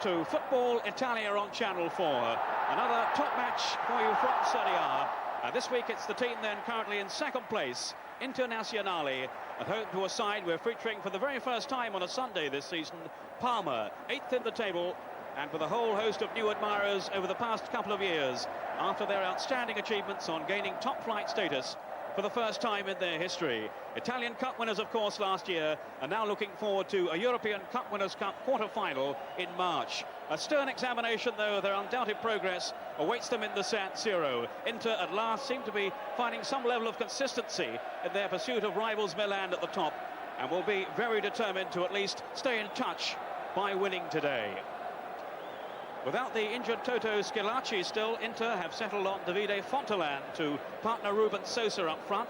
to Football Italia on Channel 4. Another top match for you from Serie A. This week it's the team then currently in second place, Internazionale, at home to a side we're featuring for the very first time on a Sunday this season, Parma, 8th in the table, and with a whole host of new admirers over the past couple of years, after their outstanding achievements on gaining top-flight status for the first time in their history. Italian Cup winners, of course, last year, and now looking forward to a European Cup Winners' Cup quarter-final in March. A stern examination, though, their undoubted progress awaits them in the San Siro. Inter, at last, seem to be finding some level of consistency in their pursuit of rivals Milan at the top, and will be very determined to at least stay in touch by winning today. Without the injured Toto Schillaci still, Inter have settled on Davide Fontolan to partner Ruben Sosa up front.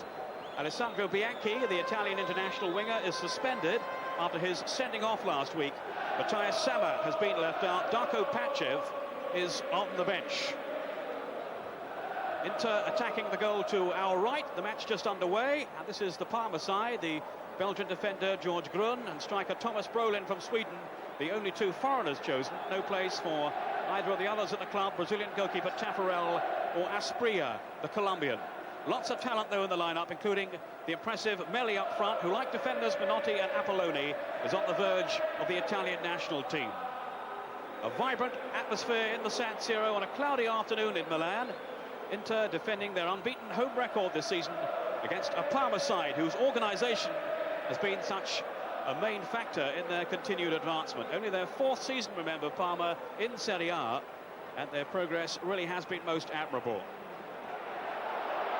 Alessandro Bianchi, the Italian international winger, is suspended after his sending off last week. Matthias Sammer has been left out. Darko Pancev is on the bench. Inter attacking the goal to our right. The match just underway, and this is the Parma side. The Belgian defender George Grun and striker Thomas Brolin from Sweden, the only two foreigners chosen. No place for either of the others at the club, Brazilian goalkeeper Taffarel or Asprilla, the Colombian. Lots of talent, though, in the lineup, including the impressive Melli up front, who, like defenders Minotti and Apolloni, is on the verge of the Italian national team. A vibrant atmosphere in the San Siro on a cloudy afternoon in Milan. Inter defending their unbeaten home record this season against a Parma side whose organisation has been such a main factor in their continued advancement. Only their fourth season, remember, Parma in Serie A, and their progress really has been most admirable.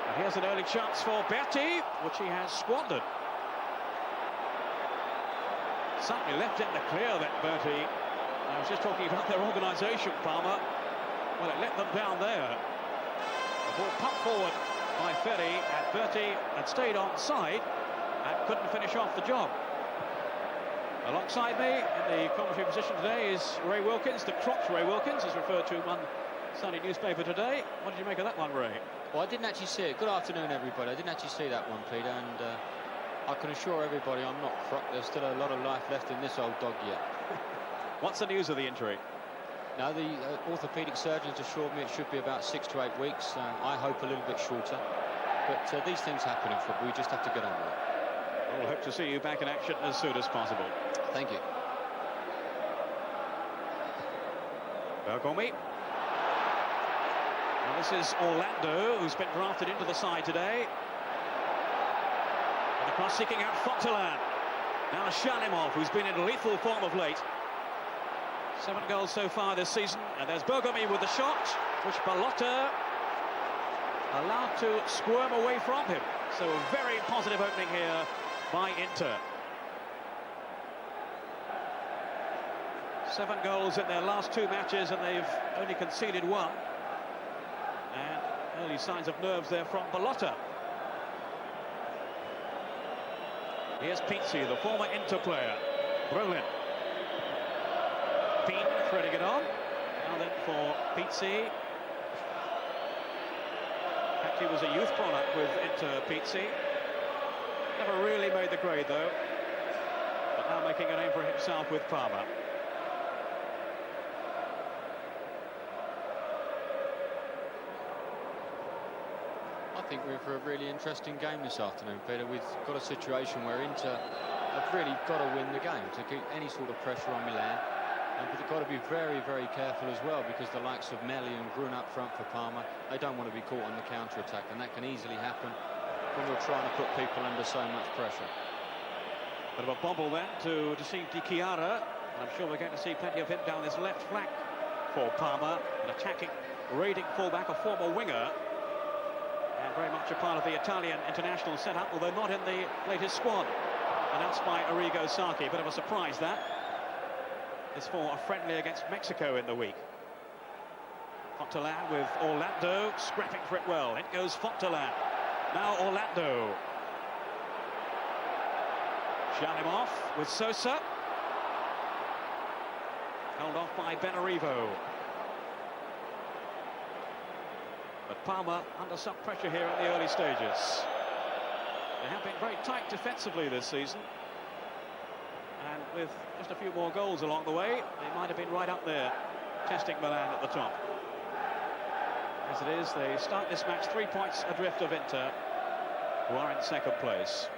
And here's an early chance for Berti, which he has squandered. Certainly left in the clear, that Berti. I was just talking about their organisation, Parma. Well, it let them down there. The ball pumped forward by Ferri, and Berti had stayed on side and couldn't finish off the job. Alongside me in the commentary position today is Ray Wilkins. The Crotch Ray Wilkins is referred to in one Sunday newspaper today. What did you make of that one, Ray? Well, I didn't actually see it. Good afternoon, everybody. I didn't actually see that one, Peter, and I can assure everybody I'm not crocked. There's still a lot of life left in this old dog yet. What's the news of the injury? Now, the orthopaedic surgeons assured me it should be about 6 to 8 weeks. I hope a little bit shorter. But these things happen in football. We just have to get on with it. We'll hope to see you back in action as soon as possible. Thank you. Bergomi. Now this is Orlando, who's been drafted into the side today. And across seeking out Fontolan. Now Shalimov, who's been in lethal form of late. 7 goals so far this season. And there's Bergomi with the shot, which Ballotta allowed to squirm away from him. So a very positive opening here by Inter. 7 goals in their last 2 matches, and they've only conceded 1. And early signs of nerves there from Ballotta. Here's Pizzi, the former Inter player. Brolin. Peen threading it on. Now then for Pizzi. He was a youth product with Inter, Pizzi. Never really made the grade, though. But now making a name for himself with Parma. I think we're for a really interesting game this afternoon, Peter. We've got a situation where Inter have really got to win the game to keep any sort of pressure on Milan. And they've got to be very, very careful as well, because the likes of Melli and Grun up front for Parma, they don't want to be caught on the counter-attack, and that can easily happen when you're trying to put people under so much pressure. Bit of a bobble then to deceive Chiara. I'm sure we're going to see plenty of him down this left flank for Parma. An attacking, raiding fullback, a former winger. And very much a part of the Italian international setup, although not in the latest squad. Announced by Arrigo Sacchi. Bit of a surprise, that. It's for a friendly against Mexico in the week. Fontolan with Orlando, scrapping for it well. In goes Fontolan. Now Orlando. Shalimov with Sosa. Held off by Benarrivo. But Parma under some pressure here in the early stages. They have been very tight defensively this season. And with just a few more goals along the way, they might have been right up there, testing Milan at the top. As it is, they start this match 3 points adrift of Inter, who are in second place.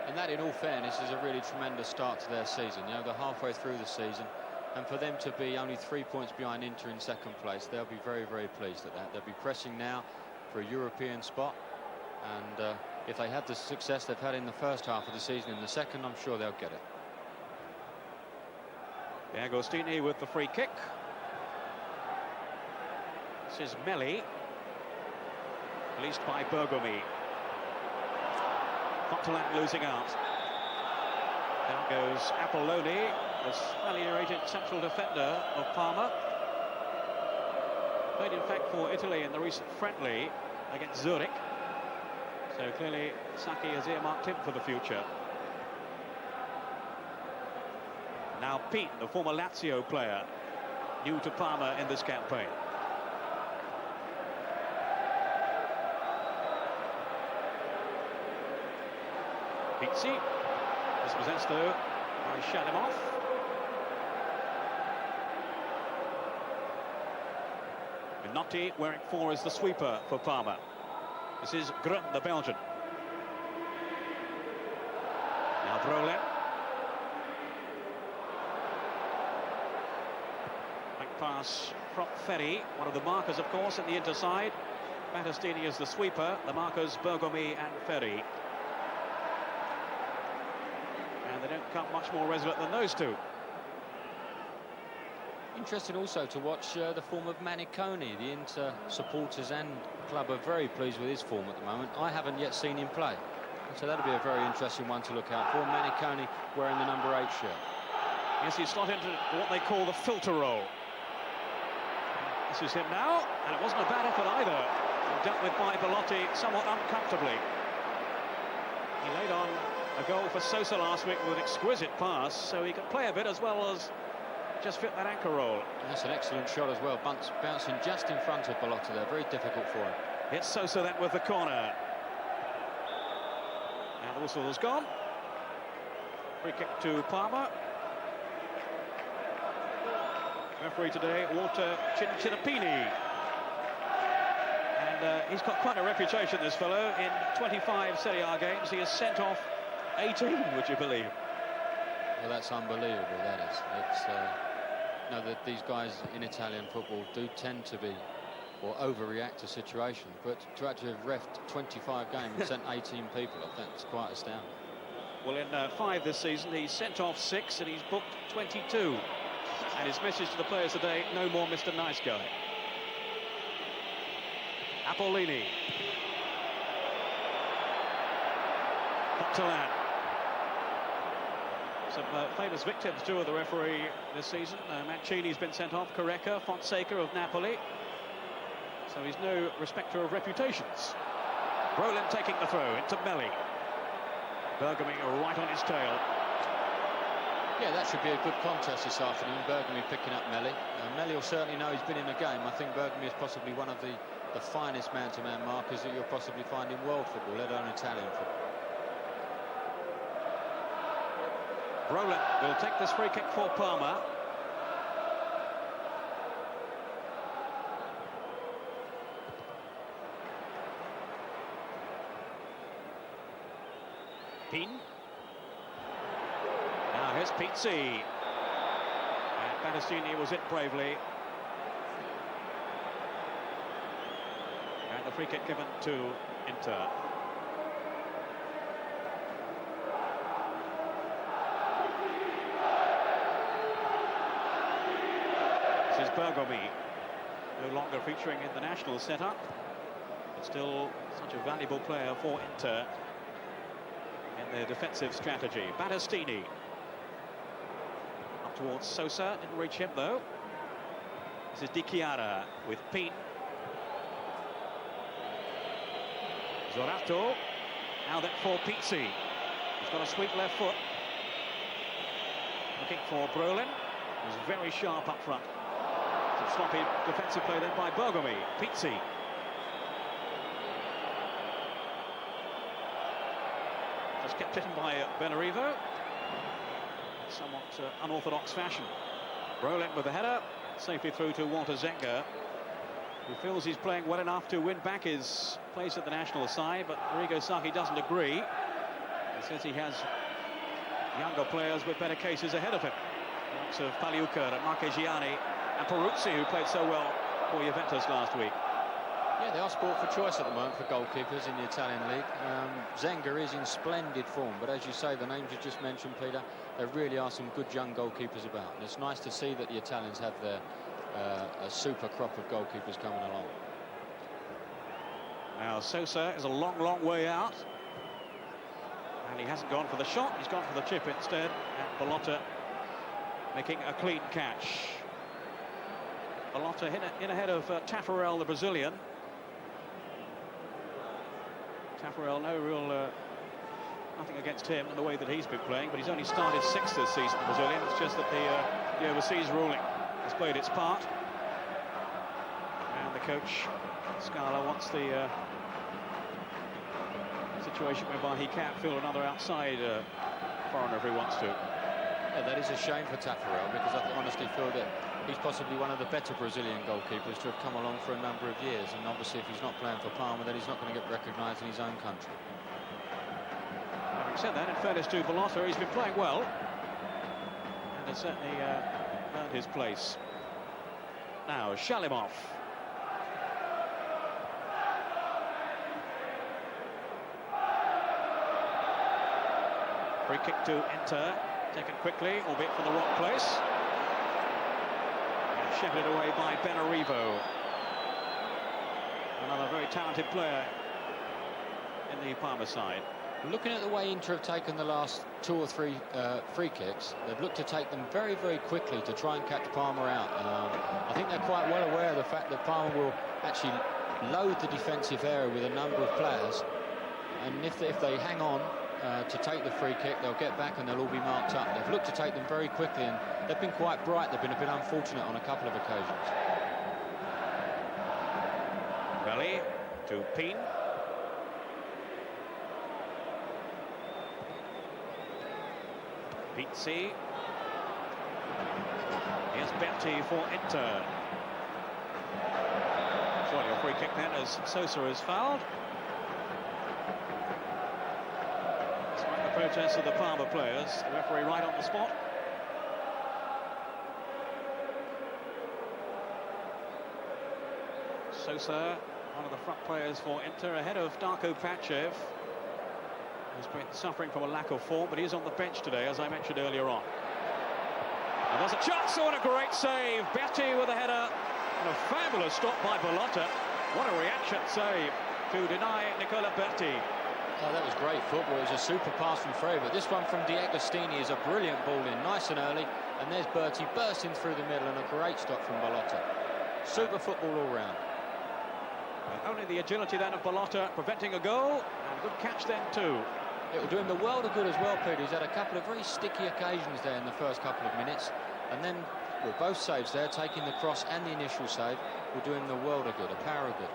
And that, in all fairness, is a really tremendous start to their season. You know, they're halfway through the season, and for them to be only 3 points behind Inter in second place, they'll be very, very pleased at that. They'll be pressing now for a European spot, and if they have the success they've had in the first half of the season in the second, I'm sure they'll get it. Agostini with the free kick. This is Melli, released by Bergomi. Fontolan losing out. Down goes Apolloni, the highly rated central defender of Parma. Played in fact for Italy in the recent friendly against Zurich. So clearly Sacchi has earmarked him for the future. Now Pete, the former Lazio player, new to Parma in this campaign. Pizzi, dispossessed though by Shalimov. Minotti wearing 4 as the sweeper for Parma. This is Grun, the Belgian. Now Brolin. Back pass from Ferri, one of the markers, of course, in the Inter side. Battistini is the sweeper, the markers Bergomi and Ferri. And they don't come much more resolute than those two. Interesting also to watch the form of Manicone. The Inter supporters and club are very pleased with his form at the moment. I haven't yet seen him play, so that'll be a very interesting one to look out for. Manicone wearing the number 8 shirt. Yes, he's slotted into what they call the filter role. This is him now, and it wasn't a bad effort either. Dealt with by Ballotta somewhat uncomfortably. He laid on a goal for Sosa last week with an exquisite pass, so he can play a bit as well as just fit that anchor roll. And that's an excellent shot as well, bouncing just in front of Ballotta there, very difficult for him. It's Sosa then with the corner. And the whistle has gone. Free kick to Parma. Referee today, Walter Cincinnapini. And he's got quite a reputation, this fellow. In 25 Serie A games, he has sent off 18, would you believe? Well, that's unbelievable, that is. It's, you know, that these guys in Italian football do tend to be, or overreact to situations, but to actually have reffed 25 games and sent 18 people off, that's quite astounding. Well, in 5 this season, he's sent off 6 and he's booked 22. And his message to the players today, no more Mr. Nice Guy. Apolloni. Fontolan. Some famous victims, too, of the referee this season. Mancini's been sent off, Careca, Fonseca of Napoli. So he's no respecter of reputations. Brolin taking the throw into Melli. Bergomi right on his tail. Yeah, that should be a good contest this afternoon. Bergomi picking up Melli. Melli will certainly know he's been in a game. I think Bergomi is possibly one of the finest man-to-man markers that you'll possibly find in world football, let alone Italian football. Brolin will take this free kick for Parma. Pin. Now here's Pizzi. And Battistini was in bravely. And the free kick given to Inter. This is Bergomi, no longer featuring in the national setup, but still such a valuable player for Inter in their defensive strategy. Battistini up towards Sosa, didn't reach him though. This is Chiara with Pin. Zorato, now then for Pizzi. He's got a sweet left foot. Looking for Brolin, who's very sharp up front. Some sloppy defensive play then by Bergomi. Pizzi. Just kept hidden by Benarrivo. somewhat unorthodox fashion. Ruben with the header, safely through to Walter Zenga, who feels he's playing well enough to win back his place at the national side, but Arrigo Sacchi doesn't agree. He says he has younger players with better cases ahead of him. The likes of Pagliuca and Marchegiani and Peruzzi, who played so well for Juventus last week. Yeah, they are sport for choice at the moment for goalkeepers in the Italian league. Zenga is in splendid form, but as you say, the names you just mentioned, Peter, there really are some good young goalkeepers about. And it's nice to see that the Italians have their a super crop of goalkeepers coming along. Now Sosa is a long, long way out. And he hasn't gone for the shot, he's gone for the chip instead. And Ballotta making a clean catch. Ballotta in ahead of Taffarel, the Brazilian. Taffarel, no real, nothing against him and the way that he's been playing, but he's only started 6th this season, the Brazilian. It's just that the overseas ruling has played its part. And the coach, Scala, wants the situation whereby he can't fill another outside foreigner if he wants to. Yeah, that is a shame for Taffarel, because I honestly feel that he's possibly one of the better Brazilian goalkeepers to have come along for a number of years, and obviously if he's not playing for Parma, then he's not going to get recognised in his own country. Having said that, in fairness to Ballotta, he's been playing well and has certainly earned his place. Now Shalimov. Free kick to Inter, taken quickly, albeit from the wrong place. And shepherded away by Benarrivo. Another very talented player in the Parma side. Looking at the way Inter have taken the last 2 or 3 free kicks, they've looked to take them very, very quickly to try and catch Parma out. I think they're quite well aware of the fact that Parma will actually load the defensive area with a number of players. And if they hang on to take the free kick, they'll get back and they'll all be marked up. They've looked to take them very quickly, and they've been quite bright. They've been a bit unfortunate on a couple of occasions. Melli to Peen. Pizzi. Here's Berti for Inter. Surely a free kick then, as Sosa is fouled. Despite the protests of the Parma players, the referee right on the spot. Sosa, one of the front players for Inter, ahead of Darko Pancev, who's been suffering from a lack of form, but he's on the bench today, as I mentioned earlier on. And there's a chance, and a great save. Berti with a header, and a fabulous stop by Ballotta. What a reaction save to deny Nicola Berti. Oh, that was great football. It was a super pass from Ferri, but this one from Agostini is a brilliant ball in, nice and early. And there's Berti bursting through the middle, and a great stop from Ballotta. Super football all round. And only the agility then of Ballotta preventing a goal, and good catch then too. It will do him the world of good as well, Peter. He's had a couple of very sticky occasions there in the first couple of minutes, and then with both saves there, taking the cross and the initial save, will do him the world of good, a power of good.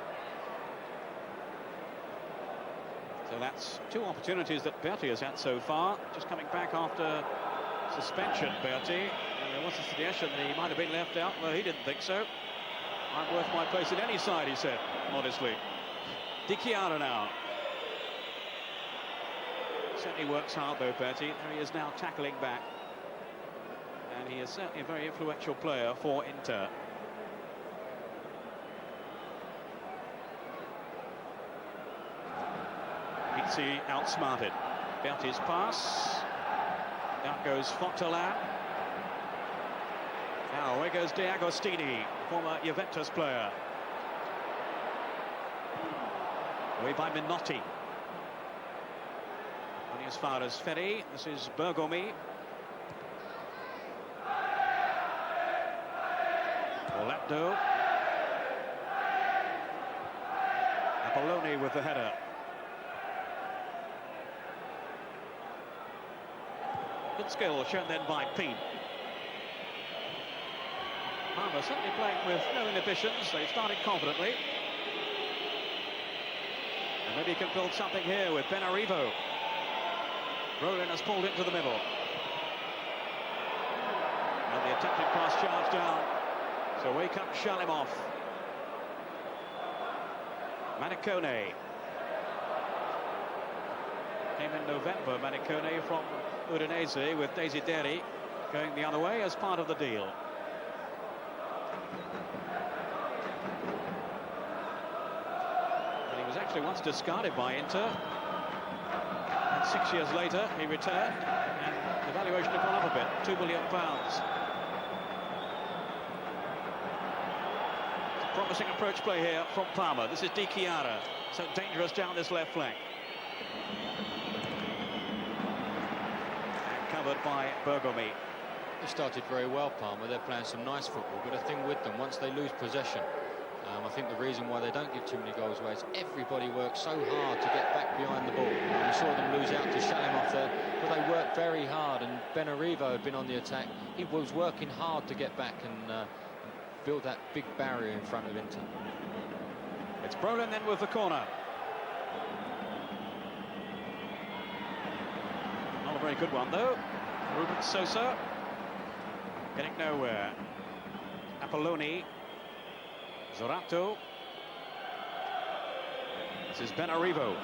So that's 2 opportunities that Berti has had so far, just coming back after suspension, Berti. And there was a suggestion that he might have been left out, though he didn't think so. I'm worth my place in any side, he said, modestly. Di Chiara now. Certainly works hard though, Berti. There he is now tackling back. And he is certainly a very influential player for Inter. Pizzi outsmarted. Berti's pass. Down goes Fontolan. Now away goes Agostini, former Juventus player. Away by Minotti. Running as far as Ferri. This is Bergomi. Orlando. Apolloni with the header. Good skill shown then by Peen. Parma certainly playing with no inhibitions. They've started confidently. And maybe he can build something here with Benarrivo. Ruben has pulled into the middle. The attempted cross charge down. So away comes Shalimov. Manicone. Came in November, Manicone, from Udinese, with Desideri going the other way as part of the deal. And he was actually once discarded by Inter. And 6 years later, he returned, and the valuation had gone up a bit, £2 million. Promising approach play here from Parma. This is Chiara, so dangerous down this left flank. And covered by Bergomi. They started very well, Parma. They're playing some nice football, but the thing with them, once they lose possession, I think the reason why they don't give too many goals away is everybody works so hard to get back behind the ball. We saw them lose out to Shalimov there, but they worked very hard, and Benarrivo had been on the attack. He was working hard to get back and build that big barrier in front of Inter. It's Brolin then with the corner. Not a very good one though. Ruben Sosa getting nowhere. Apolloni. Zorato. This is Benarrivo.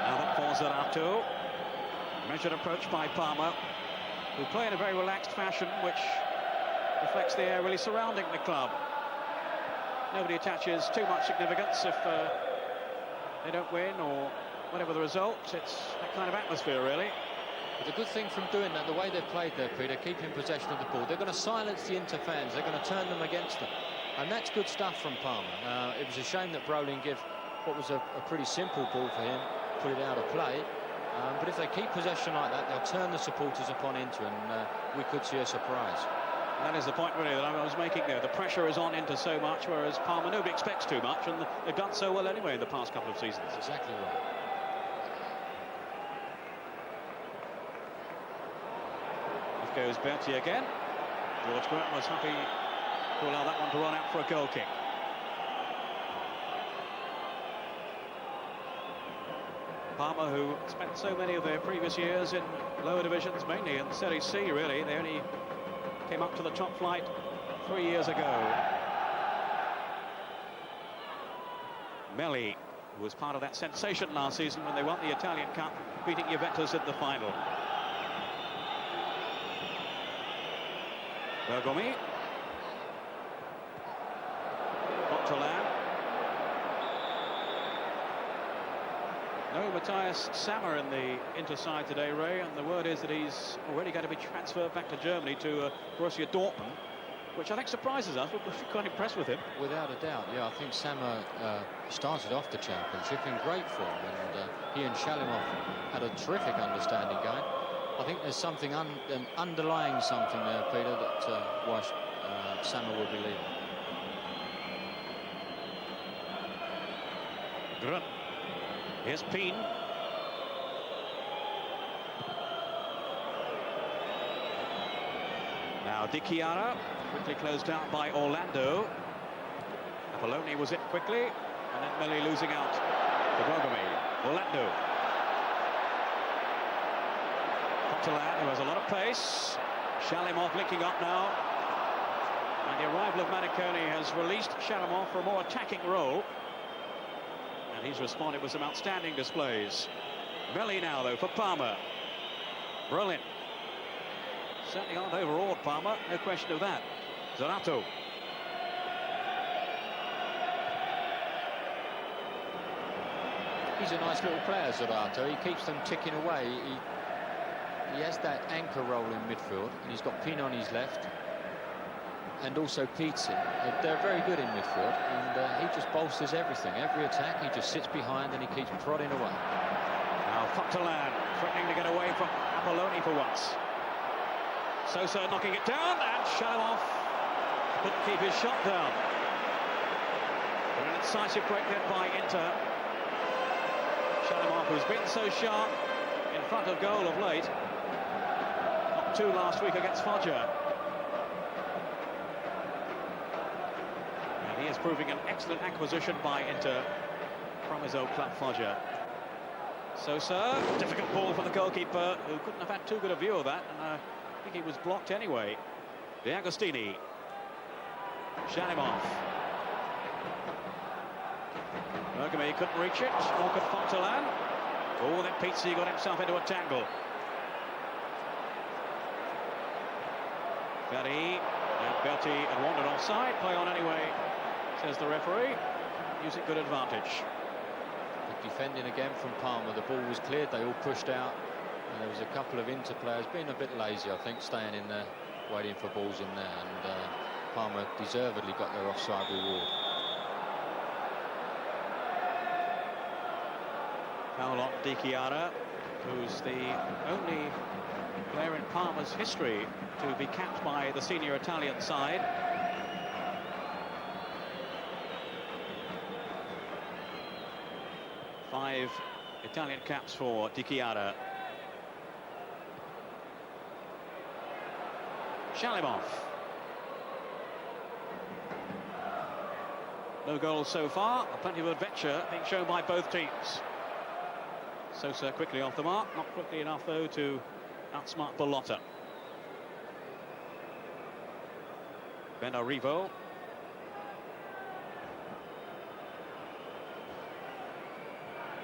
Now that for Zorato. Measured approach by Parma, who play in a very relaxed fashion, which reflects the air really surrounding the club. Nobody attaches too much significance if they don't win or whatever the result. It's that kind of atmosphere, really. But the good thing from doing that, the way they've played there, Peter, keeping possession of the ball, they're going to silence the Inter fans. They're going to turn them against them. And that's good stuff from Parma. It was a shame that Brolin gave what was a pretty simple ball for him, put it out of play. But if they keep possession like that, they'll turn the supporters upon Inter, and we could see a surprise. That is the point, really, that I was making there. The pressure is on Inter so much, whereas Parma, nobody expects too much, and they've done so well anyway in the past couple of seasons. Exactly right. Off goes Berti again. George Grun was happy to allow that one to run out for a goal kick. Parma, who spent so many of their previous years in lower divisions, mainly in Serie C, really. They only came up to the top flight 3 years ago. Melli, who was part of that sensation last season when they won the Italian Cup, beating Juventus in the final. Bergomi. Fontolan. No Matthias Sammer in the Inter side today, Ray, and the word is that he's already going to be transferred back to Germany to Borussia Dortmund, which I think surprises us. We're quite impressed with him. Without a doubt, yeah. I think Sammer started off the championship in great form, and he and Shalimov had a terrific understanding going. I think there's something underlying something there, Peter, that why Sammer will be leaving. Grun. Here's Peen. Now Chiara, quickly closed out by Orlando. Apolloni was in quickly, and then Melli losing out to Bergomi. Orlando. Fontolan, who has a lot of pace. Shalimov linking up now. And the arrival of Manicone has released Shalimov for a more attacking role. And he's responded with some outstanding displays. Melli now, though, for Parma. Brolin. Certainly aren't overawed, Parma, no question of that. Zorato. He's a nice little player, Zorato. He keeps them ticking away. He has that anchor role in midfield, and he's got Pin on his left, and also Pizzi. They're very good in midfield, and he just bolsters everything. Every attack, he just sits behind and he keeps prodding away. Now Fontolan threatening to get away from Apolloni for once. Sosa knocking it down, and Shalimov couldn't keep his shot down. But an incisive break then by Inter. Shalimov, who's been so sharp in front of goal of late. Not two last week against Foggia. And he is proving an excellent acquisition by Inter from his old club Foggia. Sosa, difficult ball for the goalkeeper, who couldn't have had too good a view of that, and I think he was blocked anyway. The Agostini. Shalimov. Bergomi couldn't reach it, nor could Fontolan. Oh, then Pizzi got himself into a tangle. Ferri, and Berti had wandered offside. Play on anyway, says the referee. Using good advantage. Good defending again from Parma. The ball was cleared, they all pushed out. And there was a couple of Inter players being a bit lazy, I think, staying in there, waiting for balls in there. And Parma deservedly got their offside reward. Foul on Chiara, who's the only player in Parma's history to be capped by the senior Italian side. Five Italian caps for Chiara. Shalimov. No goals so far, plenty of adventure being shown by both teams. Sosa quickly off the mark, not quickly enough though to outsmart Ballotta. Benarrivo.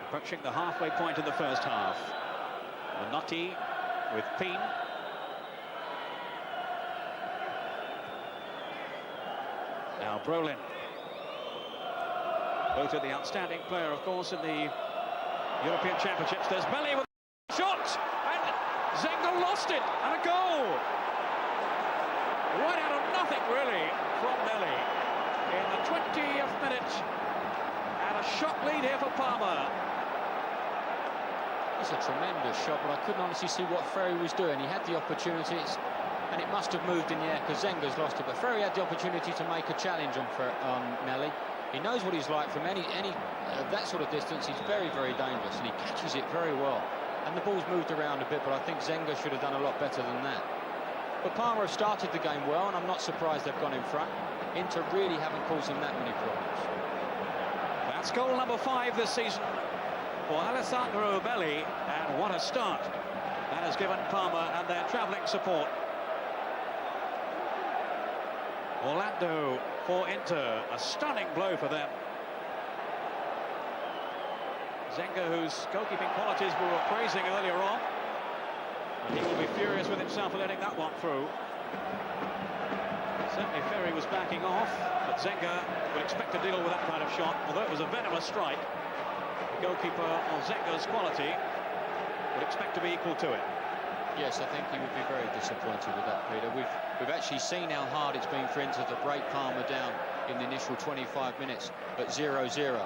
Approaching the halfway point in the first half. Minotti with Peen. Now Brolin. Voted the outstanding player, of course, in the European Championships. There's Melli with a shot, and Zenga lost it, and a goal. Right out of nothing, really, from Melli in the 20th minute, and a shot lead here for Parma. It's a tremendous shot, but I couldn't honestly see what Ferri was doing. He had the opportunities, and it must have moved in the air because Zenga's lost it. But Ferri had the opportunity to make a challenge on Melli. He knows what he's like from any that sort of distance. He's very, very dangerous, and he catches it very well. And the ball's moved around a bit, but I think Zenga should have done a lot better than that. But Parma have started the game well, and I'm not surprised they've gone in front. Inter really haven't caused them that many problems. That's goal number 5 this season for Alessandro Melli, and what a start that has given Parma and their travelling support. Orlando for Inter, a stunning blow for them. Zenga, whose goalkeeping qualities we were praising earlier on, he will be furious with himself for letting that one through. Certainly Ferri was backing off, but Zenga would expect to deal with that kind of shot, although it was a venomous strike. The goalkeeper of Zenga's quality would expect to be equal to it. Yes, I think he would be very disappointed with that, Peter. We've actually seen how hard it's been for Inter to break Parma down in the initial 25 minutes at 0-0.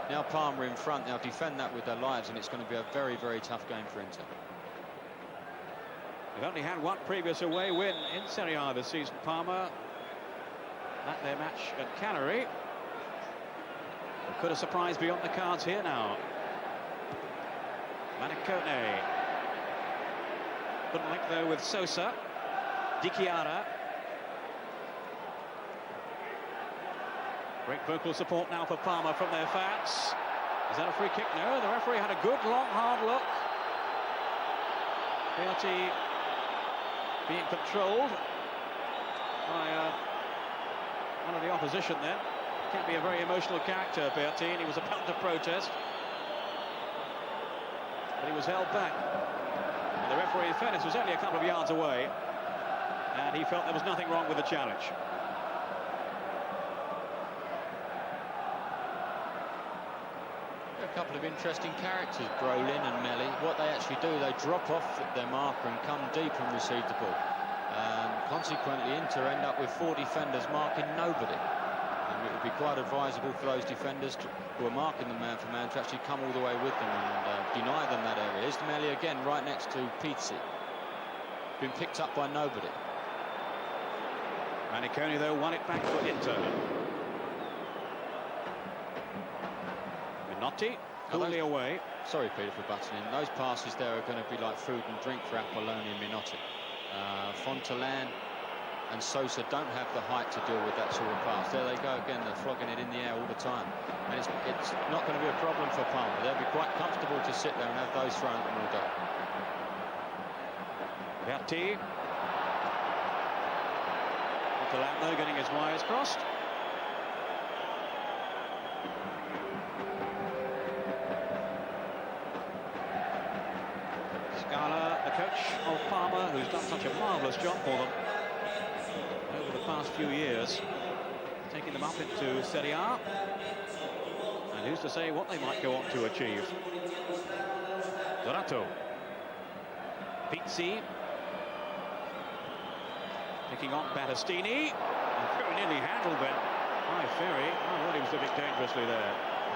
Now Parma in front, they'll defend that with their lives, and it's going to be a very, very tough game for Inter. They've only had one previous away win in Serie A this season, Parma. At their match at Cagliari. Could a surprise be on the cards here now? Manicone. Couldn't link though with Sosa. Chiara. Great vocal support now for Parma from their fans. Is that a free kick? No, the referee had a good, long, hard look. Berti being controlled by one of the opposition then. Can't be a very emotional character, Berti, and he was about to protest. But he was held back. And the referee, in fairness, was only a couple of yards away. And he felt there was nothing wrong with the challenge. A couple of interesting characters, Brolin and Melli. What they actually do, they drop off their marker and come deep and receive the ball. And consequently, Inter end up with 4 defenders marking nobody. And it would be quite advisable for those defenders who are marking them man for man to actually come all the way with them and deny them that area. Here's Melli again, right next to Pizzi. Been picked up by nobody. Manicone, though, won it back for Inter. Minotti, coolly away. Sorry, Peter, for butting in. Those passes there are going to be like food and drink for Apolloni and Minotti. Fontolan and Sosa don't have the height to deal with that sort of pass. There they go again, they're flogging it in the air all the time. And it's not going to be a problem for Parma. They'll be quite comfortable to sit there and have those thrown at them all day. Berti. Fontolan getting his wires crossed. The coach of Parma, who's done such a marvellous job for them over the past few years, taking them up into Serie A. And who's to say what they might go on to achieve? Dorato. Pizzi. Picking on Battistini. And very nearly handled then by Ferri. Oh, well, he was living dangerously there.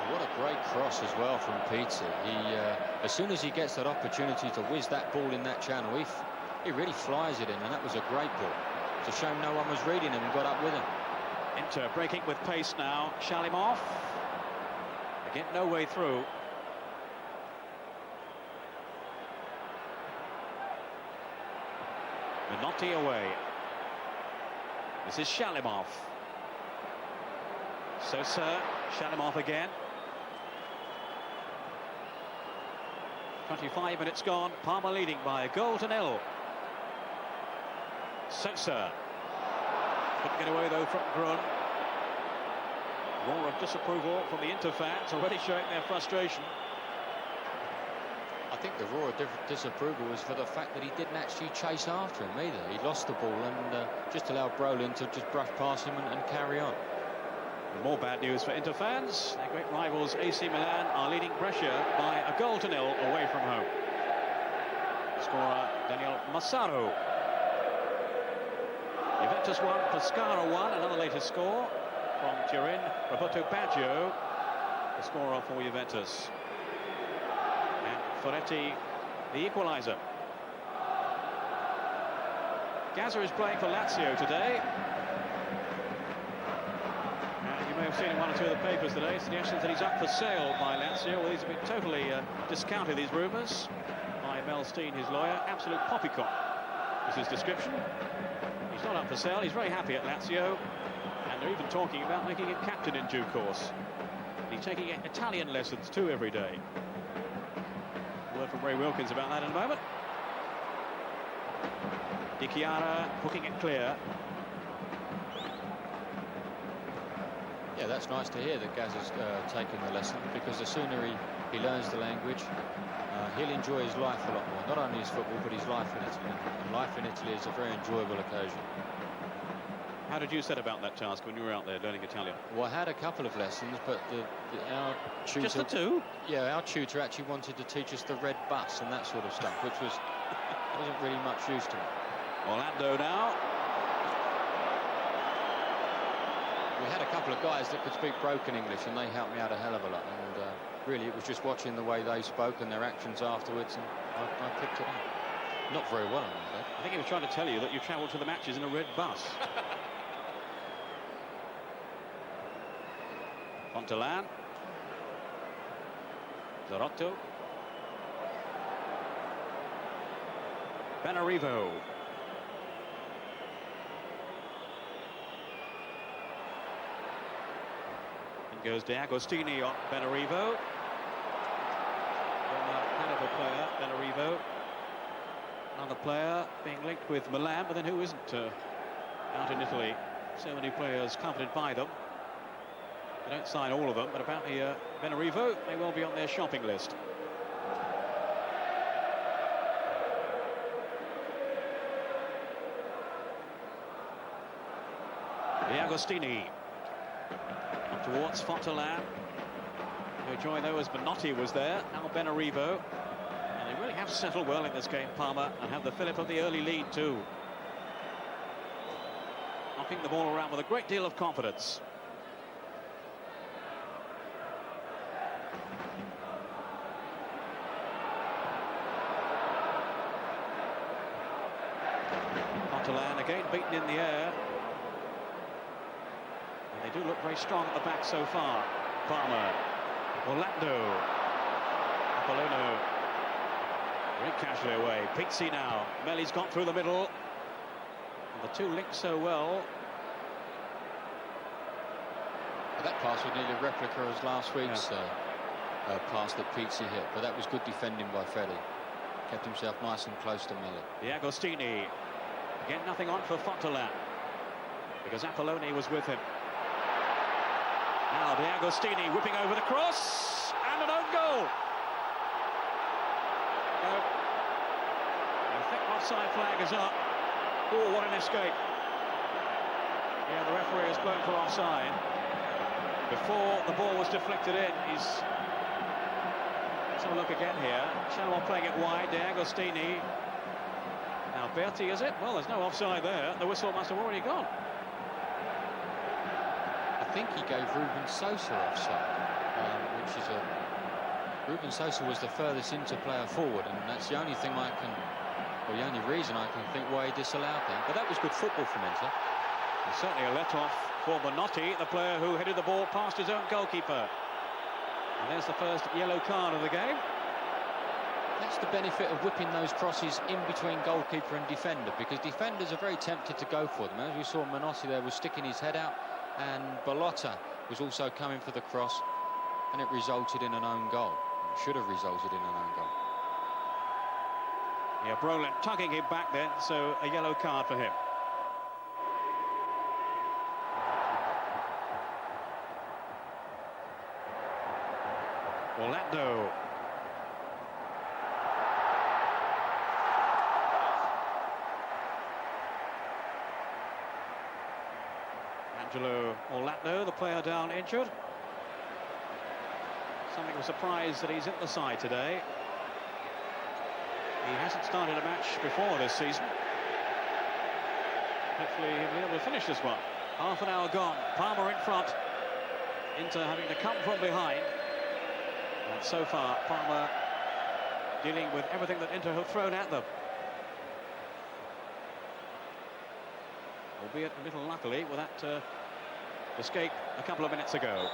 What a great cross as well from Pizzi. As soon as he gets that opportunity to whiz that ball in that channel, he really flies it in, and that was a great ball. It's a shame no one was reading him and got up with him. Inter breaking with pace now. Shalimov. They get no way through. Minotti away. This is Shalimov. Sosa, Shalimov again. 25 minutes gone. Parma leading by a goal to nil. Sosa. Couldn't get away though from Grun. Roar of disapproval from the Inter fans, already showing their frustration. I think the roar of disapproval was for the fact that he didn't actually chase after him either. He lost the ball and just allowed Brolin to just brush past him and carry on. More bad news for Inter fans. Their great rivals AC Milan are leading Brescia by a goal to nil away from home. Scorer Daniel Massaro. Juventus 1, Pescara 1. Another latest score from Turin. Roberto Baggio, the scorer for Juventus. And Ferretti, the equaliser. Gazza is playing for Lazio today. You may have seen in one or two of the papers today suggestions that he's up for sale by Lazio. Well, these have been totally discounted, these rumours, by Mel Steen, his lawyer. Absolute poppycock is his description. He's not up for sale. He's very happy at Lazio, and they're even talking about making him captain in due course. He's taking Italian lessons too every day. Word from Ray Wilkins about that in a moment. Chiara hooking it clear. Yeah, that's nice to hear that Gazza's taking the lesson, because the sooner he learns the language, he'll enjoy his life a lot more. Not only his football, but his life in Italy. And life in Italy is a very enjoyable occasion. How did you set about that task when you were out there learning Italian? Well, I had a couple of lessons, but our tutor... Just the two? Yeah, our tutor actually wanted to teach us the red bus and that sort of stuff, which wasn't really much use to me. Orlando now. We had a couple of guys that could speak broken English, and they helped me out a hell of a lot. And really, it was just watching the way they spoke and their actions afterwards, and I picked it up. Not very well, I think he was trying to tell you that you travelled to the matches in a red bus. Fontolan. Zarotto. Benarrivo. Goes to Agostini on Benarrivo. Kind of a player, Benarrivo. Another player being linked with Milan, but then who isn't out in Italy? So many players coveted by them. They don't sign all of them, but apparently Benarrivo may well be on their shopping list. The Agostini. Towards Fontolan, who joined though as Minotti was there. Now Benarrivo, and they really have settled well in this game, Parma, and have the fillip of the early lead too. Knocking the ball around with a great deal of confidence. Fontolan again beaten in the air. They do look very strong at the back so far. Parma, Orlando, Apolloni, very casually away. Pizzi now. Melli's got through the middle. The two linked so well. But that pass was nearly a replica as last week's pass that Pizzi hit, but that was good defending by Ferri. Kept himself nice and close to Melli. The Agostini. Again, nothing on for Fontolan, because Apolloni was with him. Now the Agostini whipping over the cross, and an own goal. No. I think offside flag is up. Oh, what an escape. Yeah, the referee has blown for offside. Before the ball was deflected in, let's have a look again here. Shalimov playing it wide, De Agostini. Now Berti, is it? Well, there's no offside there. The whistle must have already gone. I think he gave Ruben Sosa offside, which is Ruben Sosa was the furthest Inter player forward, and that's the only thing I can, or the only reason I can think why he disallowed that. But that was good football from Inter. There's certainly a let-off for Minotti, the player who headed the ball past his own goalkeeper. And there's the first yellow card of the game. That's the benefit of whipping those crosses in between goalkeeper and defender, because defenders are very tempted to go for them. As we saw, Minotti there was sticking his head out, and Ballotta was also coming for the cross, and it resulted in an own goal. It should have resulted in an own goal. Yeah, Brolin tugging him back then, so a yellow card for him. Orlando. Angelo Orlando, the player down injured. Something of a surprise that he's in the side today. He hasn't started a match before this season. Hopefully he'll be able to finish this one. Half an hour gone. Parma in front. Inter having to come from behind. And so far, Parma dealing with everything that Inter have thrown at them. Albeit a little luckily with that escape a couple of minutes ago.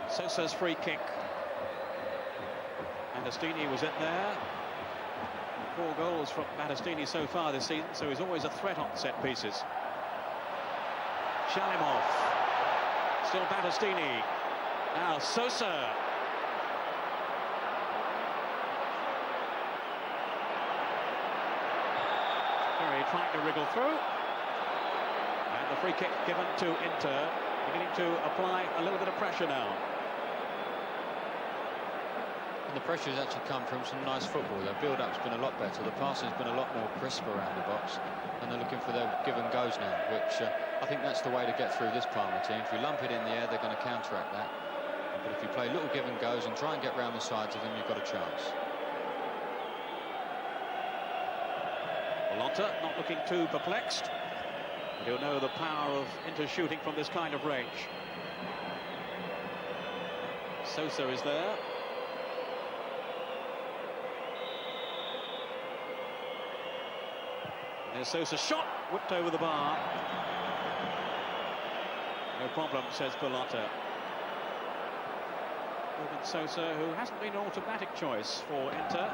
Sosa's free kick. Battistini was in there. 4 goals from Battistini so far this season, so he's always a threat on set pieces. Shalimov. Still Battistini. Now Sosa. Ferri trying to wriggle through. And the free kick given to Inter, beginning to apply a little bit of pressure now. And the pressure has actually come from some nice football. Their build-up's been a lot better. The passing's been a lot more crisp around the box, and they're looking for their give and goes now, which I think that's the way to get through this Parma team. If you lump it in the air, they're going to counteract that. But if you play little give and goes and try and get round the sides of them, you've got a chance. Ballotta not looking too perplexed. But he'll know the power of Inter shooting from this kind of range. Sosa is there. There's Sosa's shot, whipped over the bar. No problem, says Ballotta. Ruben Sosa, who hasn't been an automatic choice for Inter.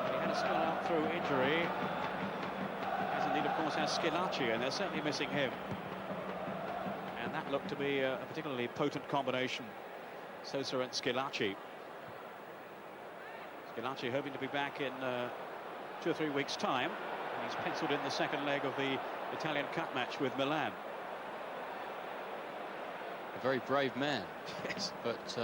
He had a spell out through injury. As indeed, of course, has Schillaci, and they're certainly missing him. And that looked to be a particularly potent combination, Sosa and Schillaci. Schillaci hoping to be back in 2 or 3 weeks' time. And he's penciled in the second leg of the Italian Cup match with Milan. A very brave man. Yes. But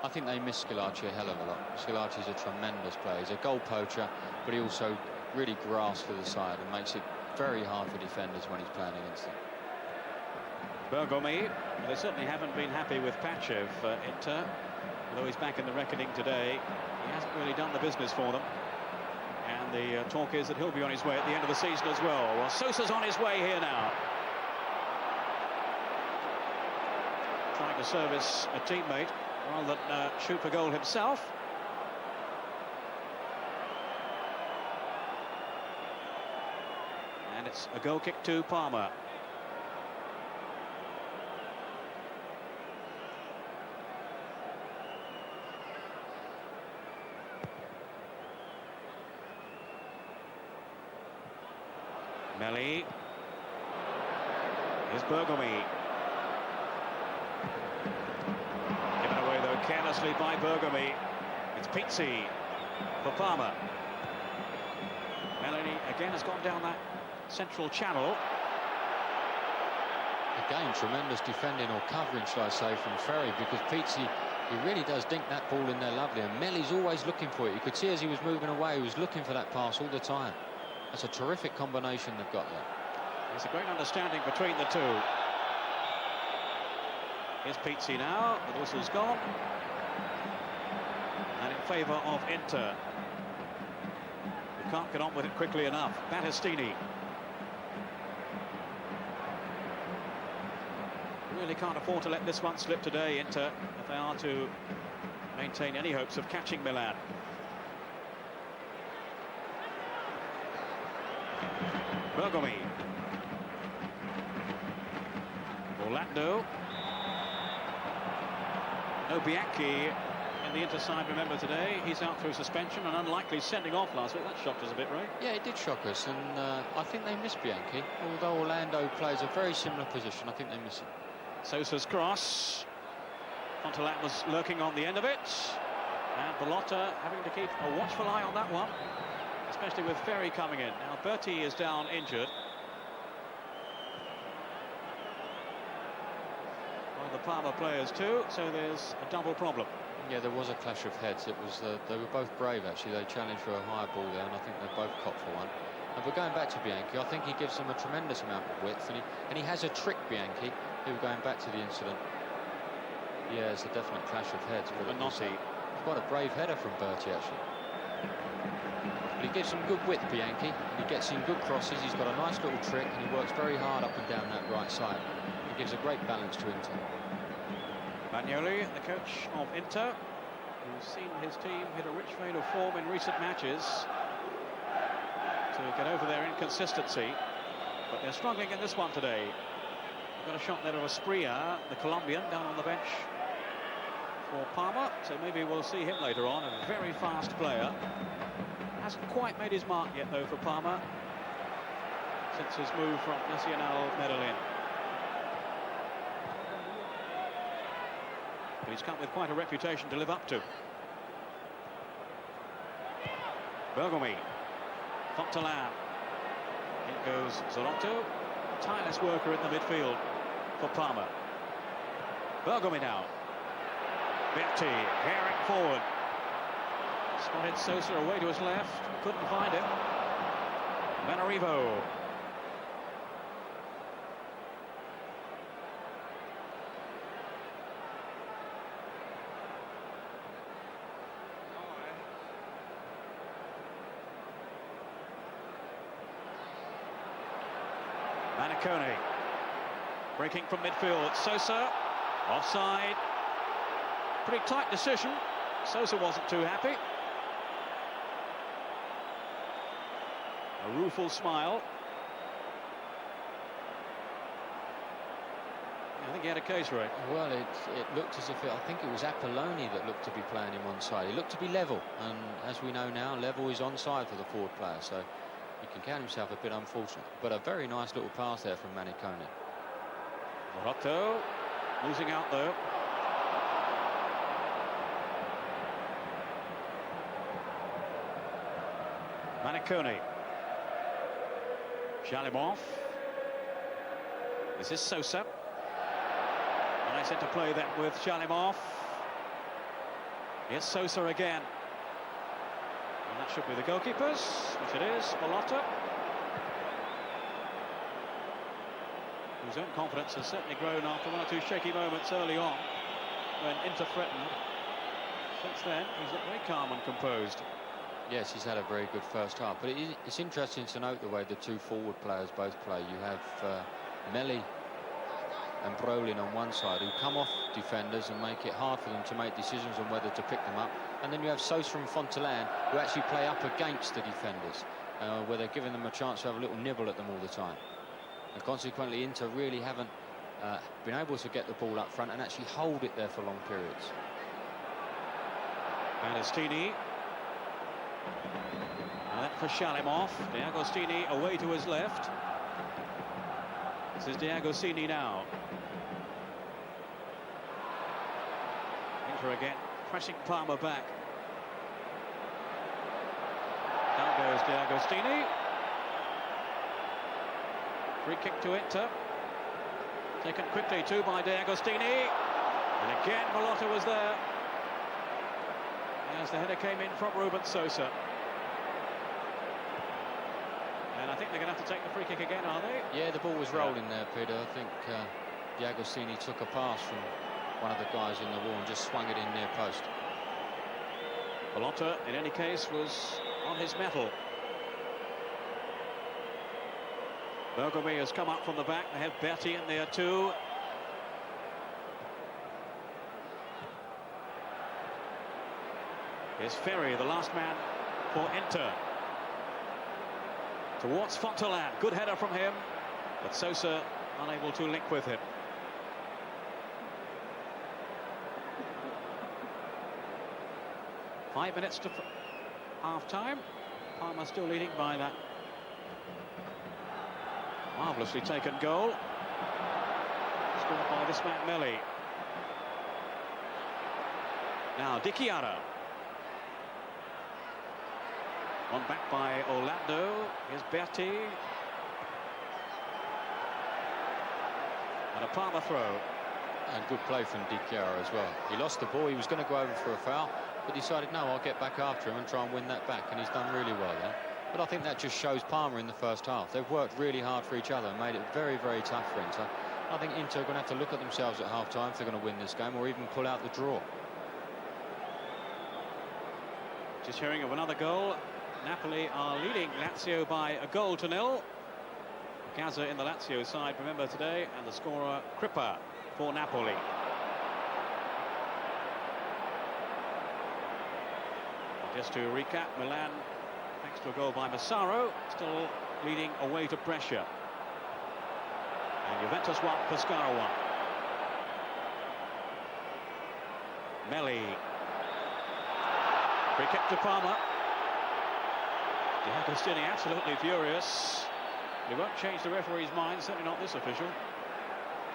I think they miss Schillaci a hell of a lot. Schillaci's a tremendous player. He's a goal poacher, but he also really grasps for the side and makes it very hard for defenders when he's playing against them. Bergomi, they certainly haven't been happy with Pancev, Inter. Although he's back in the reckoning today, he hasn't really done the business for them. And the talk is that he'll be on his way at the end of the season as well. Well, Sosa's on his way here now. Trying to service a teammate rather than shoot for goal himself. And it's a goal kick to Parma. Here's Bergomi. Given away, though, carelessly by Bergomi. It's Pizzi for Parma. Melli again has gone down that central channel. Again, tremendous defending or covering, shall I say, from Ferri, because Pizzi, he really does dink that ball in there lovely, and Melli's always looking for it. You could see as he was moving away, he was looking for that pass all the time. That's a terrific combination they've got there. There's a great understanding between the two. Here's Pizzi now. The whistle's gone. And in favour of Inter. We can't get on with it quickly enough. Battistini. Really can't afford to let this one slip today, Inter, if they are to maintain any hopes of catching Milan. Bergomi. Orlando. No Bianchi in the Inter side, remember, today. He's out through suspension, and unlikely sending off last week. That shocked us a bit, right? Yeah, it did shock us, and I think they missed Bianchi. Although Orlando plays a very similar position, I think they miss him. Sosa's cross. Fontolan was lurking on the end of it. And Ballotta having to keep a watchful eye on that one, especially with Ferri coming in. Now Berti is down injured. One of the Parma players too, so there's a double problem. Yeah, there was a clash of heads. It was they were both brave, actually. They challenged for a higher ball there, and I think they both copped for one. But going back to Bianchi, I think he gives them a tremendous amount of width, and he has a trick, Bianchi, who, going back to the incident. Yeah, it's a definite clash of heads. But Minotti. Quite a brave header from Berti, actually. But he gives some good width, Bianchi, and he gets in good crosses. He's got a nice little trick, and he works very hard up and down that right side. He gives a great balance to Inter. Bagnoli, the coach of Inter, who's seen his team hit a rich vein of form in recent matches to get over their inconsistency, but they're struggling in this one today. Got a shot there of Asprilla, the Colombian, down on the bench for Parma, so maybe we'll see him later on. A very fast player. Hasn't quite made his mark yet, though, for Parma since his move from Nacional Medellin. But he's come with quite a reputation to live up to. Bergomi. Fontolan. In goes Zorotto. Tireless worker in the midfield for Parma. Bergomi now. Berti herring forward. Spotted Sosa away to his left. Couldn't find him. Benarrivo. Manicone breaking from midfield. Sosa offside. Pretty tight decision. Sosa wasn't too happy. A rueful smile. I think he had a case, right? Well, it looked as if I think it was Apolloni that looked to be playing him onside. He looked to be level, and as we know now, level is onside for the forward player. So he can count himself a bit unfortunate, but a very nice little pass there from Manicone. Morotto losing out though. Manicone. Shalimov. This is Sosa. Nice interplay then with Shalimov. Here's Sosa again. And that should be the goalkeepers, which it is, Ballotta, whose own confidence has certainly grown after one or two shaky moments early on when Inter threatened. Since then, he's looked very calm and composed. Yes, he's had a very good first half, but it's interesting to note the way the two forward players both play. You have Melli and Brolin on one side, who come off defenders and make it hard for them to make decisions on whether to pick them up. And then you have Sosa and Fontolan, who actually play up against the defenders, where they're giving them a chance to have a little nibble at them all the time. And consequently, Inter really haven't been able to get the ball up front and actually hold it there for long periods. Battistini. And that for Shalimov. Agostini away to his left. This is Agostini now. Inter again, pressing Parma back. Down goes Agostini. Free kick to Inter. Taken quickly too by Agostini. And again, Ballotta was there. As the header came in from Ruben Sosa. And I think they're going to have to take the free kick again, are they? Yeah, the ball was rolling there, Peter. I think Agostini took a pass from one of the guys in the wall and just swung it in near post. Ballotta, in any case, was on his mettle. Bergomi has come up from the back. They have Berti in there too. Here's Ferri, the last man for Inter. Towards Fontolan. Good header from him, but Sosa unable to link with him. Five minutes to half-time. Parma still leading by that marvellously taken goal. Scored by this man, Melli. Now, Chiara. One back by Orlando. Here's Berti. And a Parma throw. And good play from Chiara as well. He lost the ball. He was going to go over for a foul, but decided, no, I'll get back after him and try and win that back. And he's done really well there. But I think that just shows Parma in the first half. They've worked really hard for each other and made it very, very tough for Inter. I think Inter are going to have to look at themselves at half-time if they're going to win this game, or even pull out the draw. Just hearing of another goal. Napoli are leading Lazio by a goal to nil. Gaza in the Lazio side, remember, today, and the scorer Crippa for Napoli. Just to recap, Milan, thanks to a goal by Massaro, still leading away to pressure. And Juventus 1, Pescara 1. Melli. Free kick to Parma. Agostini absolutely furious. He won't change the referee's mind, certainly not this official.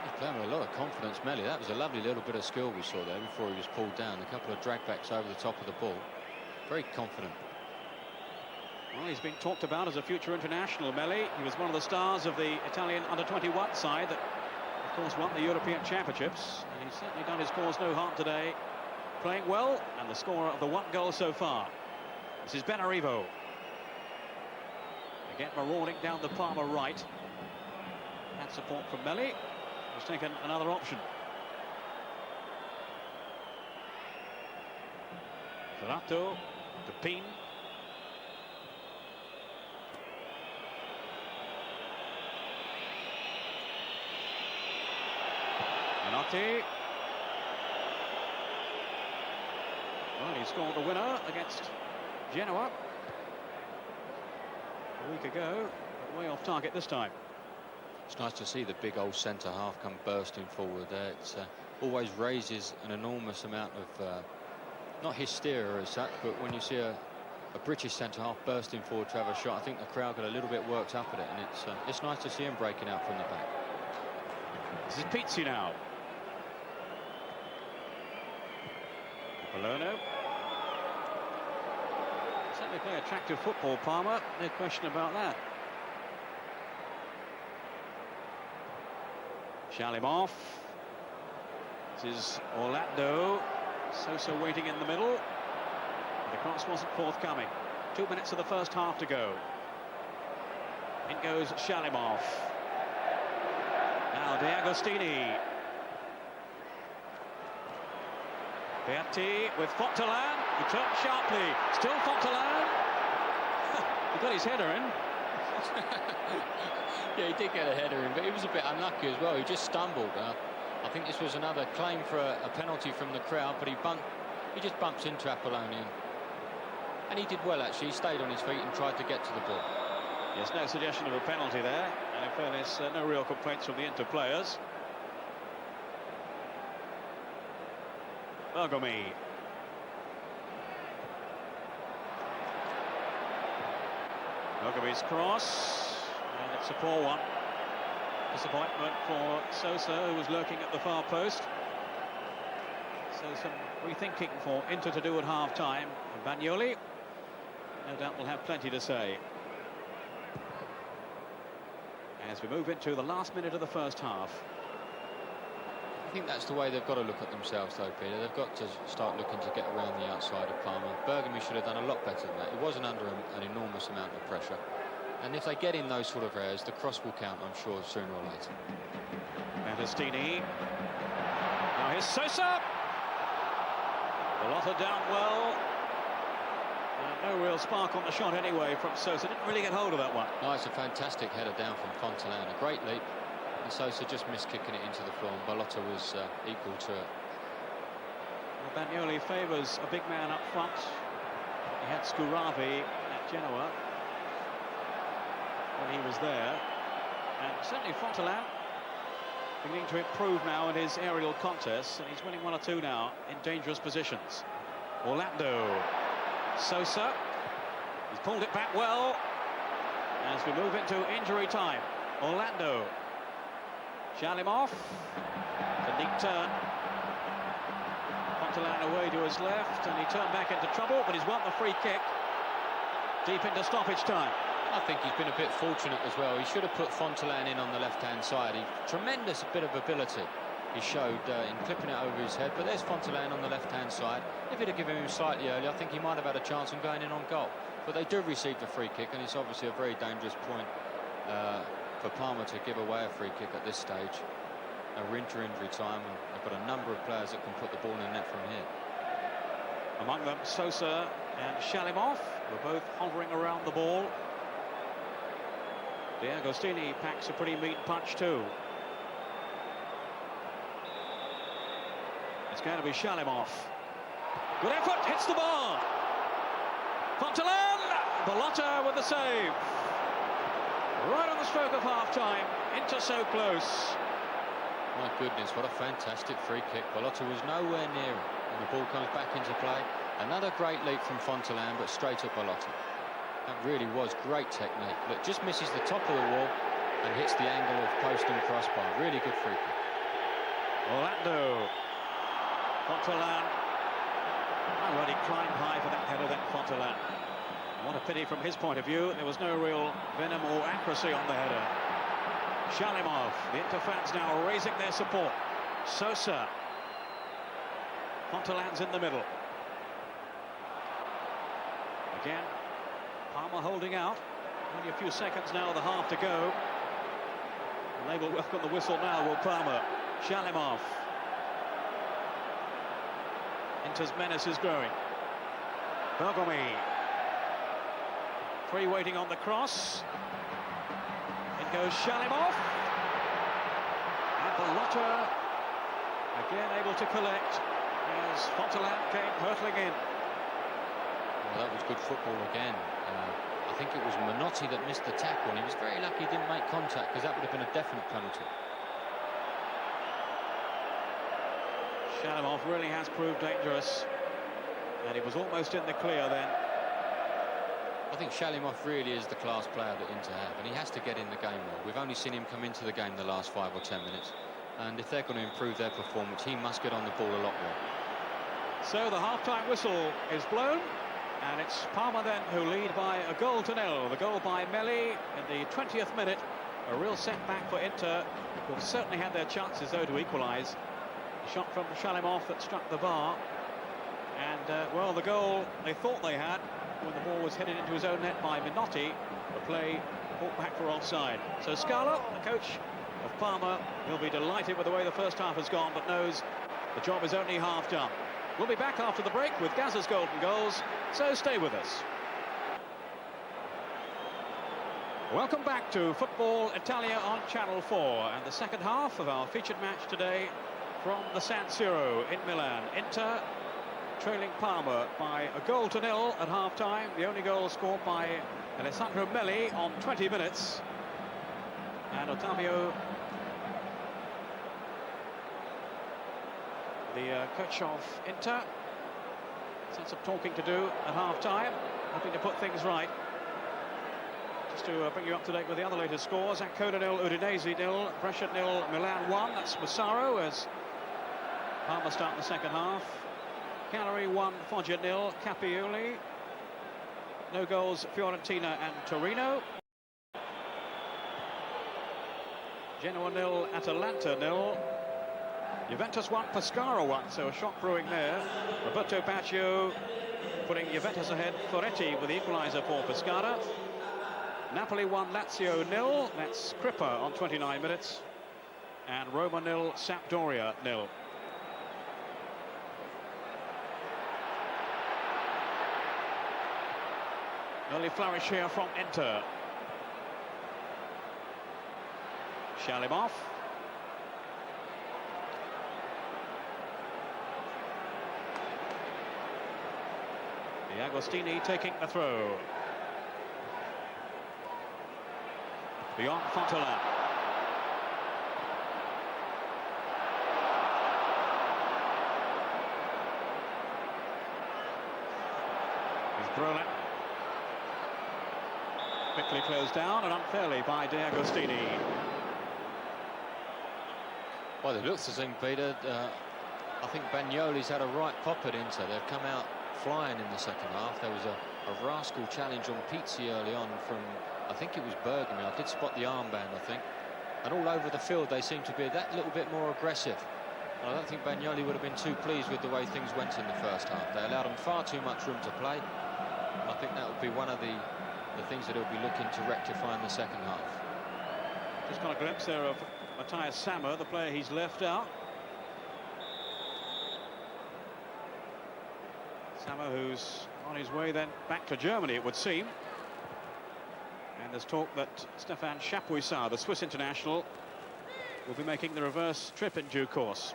He's playing with a lot of confidence, Melli. That was a lovely little bit of skill we saw there before he was pulled down. A couple of dragbacks over the top of the ball. Very confident. Well, he's been talked about as a future international, Melli. He was one of the stars of the Italian under-21 side that, of course, won the European Championships. And he's certainly done his cause no harm today. Playing well, and the scorer of the one goal so far. This is Benarrivo. Again, marauding down the Parma right. And support from Melli. He's taken another option. Ferrato to Pin. Minotti. Well, he scored the winner against Genoa a week ago, but way off target this time. It's nice to see the big old centre half come bursting forward there. It always raises an enormous amount of not hysteria as such, but when you see a British centre half bursting forward to have a shot, I think the crowd got a little bit worked up at it, and it's nice to see him breaking out from the back. This is Pizzi now. Apolloni. Certainly play attractive football, Parma. No question about that. Shalimov. This is Orlando. Sosa waiting in the middle. The cross wasn't forthcoming. 2 minutes of the first half to go. In goes Shalimov. Now Agostini. Berti with Fontolan. He turned sharply. Still Fontolan. He got his header in. Yeah, he did get a header in, but he was a bit unlucky as well. He just stumbled. I think this was another claim for a penalty from the crowd, but he just bumps into Apolloni. And he did well, actually. He stayed on his feet and tried to get to the ball. Yes, no suggestion of a penalty there. And in fairness, no real complaints from the Inter players. Bergomi. Bergomi's cross. And it's a poor one. Disappointment for Sosa, who was lurking at the far post. So some rethinking for Inter to do at half-time. Bagnoli, no doubt, will have plenty to say. As we move into the last minute of the first half. I think that's the way they've got to look at themselves, though, Peter. They've got to start looking to get around the outside of Parma. Bergomi should have done a lot better than that. He wasn't under an enormous amount of pressure. And if they get in those sort of errors, the cross will count, I'm sure, sooner or later. Battistini. Now here's Sosa. Ballotta down well. No real spark on the shot anyway from Sosa. Didn't really get hold of that one. Oh, it's a fantastic header down from Fontolan. A great leap. And Sosa just missed kicking it into the floor, and Ballotta was equal to it. Well, Bagnoli favours a big man up front. He had Scuravi at Genoa when he was there. And certainly Fontolan beginning to improve now in his aerial contests, and he's winning one or two now in dangerous positions. Orlando. Sosa. He's pulled it back well as we move into injury time. Orlando. Shalimov. A neat turn. Fontolan away to his left, and he turned back into trouble, but he's won the free kick deep into stoppage time. I think he's been a bit fortunate as well. He should have put Fontolan in on the left-hand side. Tremendous bit of ability he showed in clipping it over his head, but there's Fontolan on the left-hand side. If he'd have given him slightly earlier, I think he might have had a chance on going in on goal. But they do receive the free kick, and it's obviously a very dangerous point for Parma to give away a free kick at this stage. We're into injury time, and they've got a number of players that can put the ball in the net from here. Among them, Sosa and Shalimov were both hovering around the ball. Agostini packs a pretty mean punch too. It's going to be Shalimov. Good effort, hits the bar. Fontolan, Ballotta with the save. Right on the stroke of half-time. Inter so close. My goodness, what a fantastic free kick. Ballotta was nowhere near it, and the ball comes back into play. Another great leap from Fontolan, but straight at Ballotta. That really was great technique. Look, just misses the top of the wall and hits the angle of post and crossbar. Really good free kick. Orlando. Fontolan. Already climbed high for that header, that Fontolan. What a pity from his point of view. There was no real venom or accuracy on the header. Shalimov. The Inter fans now raising their support. Sosa. Fontolan's in the middle. Again. Parma holding out. Only a few seconds now, the half to go. And they will welcome the whistle now, will Parma. Shalimov. Inter's menace is growing. Bergomi. Three waiting on the cross. In goes Shalimov. And Ballotta again able to collect as Fontolan came hurtling in. Well, that was good football again. I think it was Minotti that missed the tackle, and he was very lucky he didn't make contact, because that would have been a definite penalty. Shalimov really has proved dangerous, and he was almost in the clear then. I think Shalimov really is the class player that Inter have, and he has to get in the game more. We've only seen him come into the game the last 5 or 10 minutes, and if they're going to improve their performance, he must get on the ball a lot more. So the half-time whistle is blown. And it's Parma then who lead by a goal to nil. The goal by Melli in the 20th minute. A real setback for Inter, who have certainly had their chances though to equalise. A shot from Shalimov that struck the bar. And, well, the goal they thought they had when the ball was headed into his own net by Minotti. The play brought back for offside. So Scala, the coach of Parma, will be delighted with the way the first half has gone, but knows the job is only half done. We'll be back after the break with Gazza's golden goals, so stay with us. Welcome back to Football Italia on Channel 4 and the second half of our featured match today from the San Siro in Milan. Inter trailing Parma by a goal to nil at half-time. The only goal scored by Alessandro Melli on 20 minutes. And Ottavio, the coach of Inter, has had some talking to do at half-time, hoping to put things right. Just to bring you up to date with the other latest scores. Ancona 0, Udinese 0, Brescia 0, Milan 1. That's Massaro as Parma start the second half. Cagliari 1, Foggia 0, Capioli. No goals, Fiorentina and Torino. Genoa 0, Atalanta 0. Juventus 1, Pescara 1, so a shock brewing there. Roberto Baggio putting Juventus ahead. Ferretti with the equaliser for Pescara. Napoli 1, Lazio 0. That's Crippa on 29 minutes. And Roma 0, Sampdoria 0. Early flourish here from Inter. Shalimov. Agostini taking the throw. Beyond Fontolan. Here's Brolin. Quickly closed down and unfairly by Agostini. By the looks of things, Peter, I think Bagnoli's had a right pop at Inter. They've come out flying in the second half. There was a rascal challenge on Pizzi early on from, I think it was Bergomi. I did spot the armband, I think. And all over the field, they seem to be that little bit more aggressive. And I don't think Bagnoli would have been too pleased with the way things went in the first half. They allowed them far too much room to play. And I think that would be one of the things that he'll be looking to rectify in the second half. Just got a glimpse there of Matthias Sammer, the player he's left out. Sammer, who's on his way then back to Germany, it would seem. And there's talk that Stéphane Chapuisat, the Swiss international, will be making the reverse trip in due course.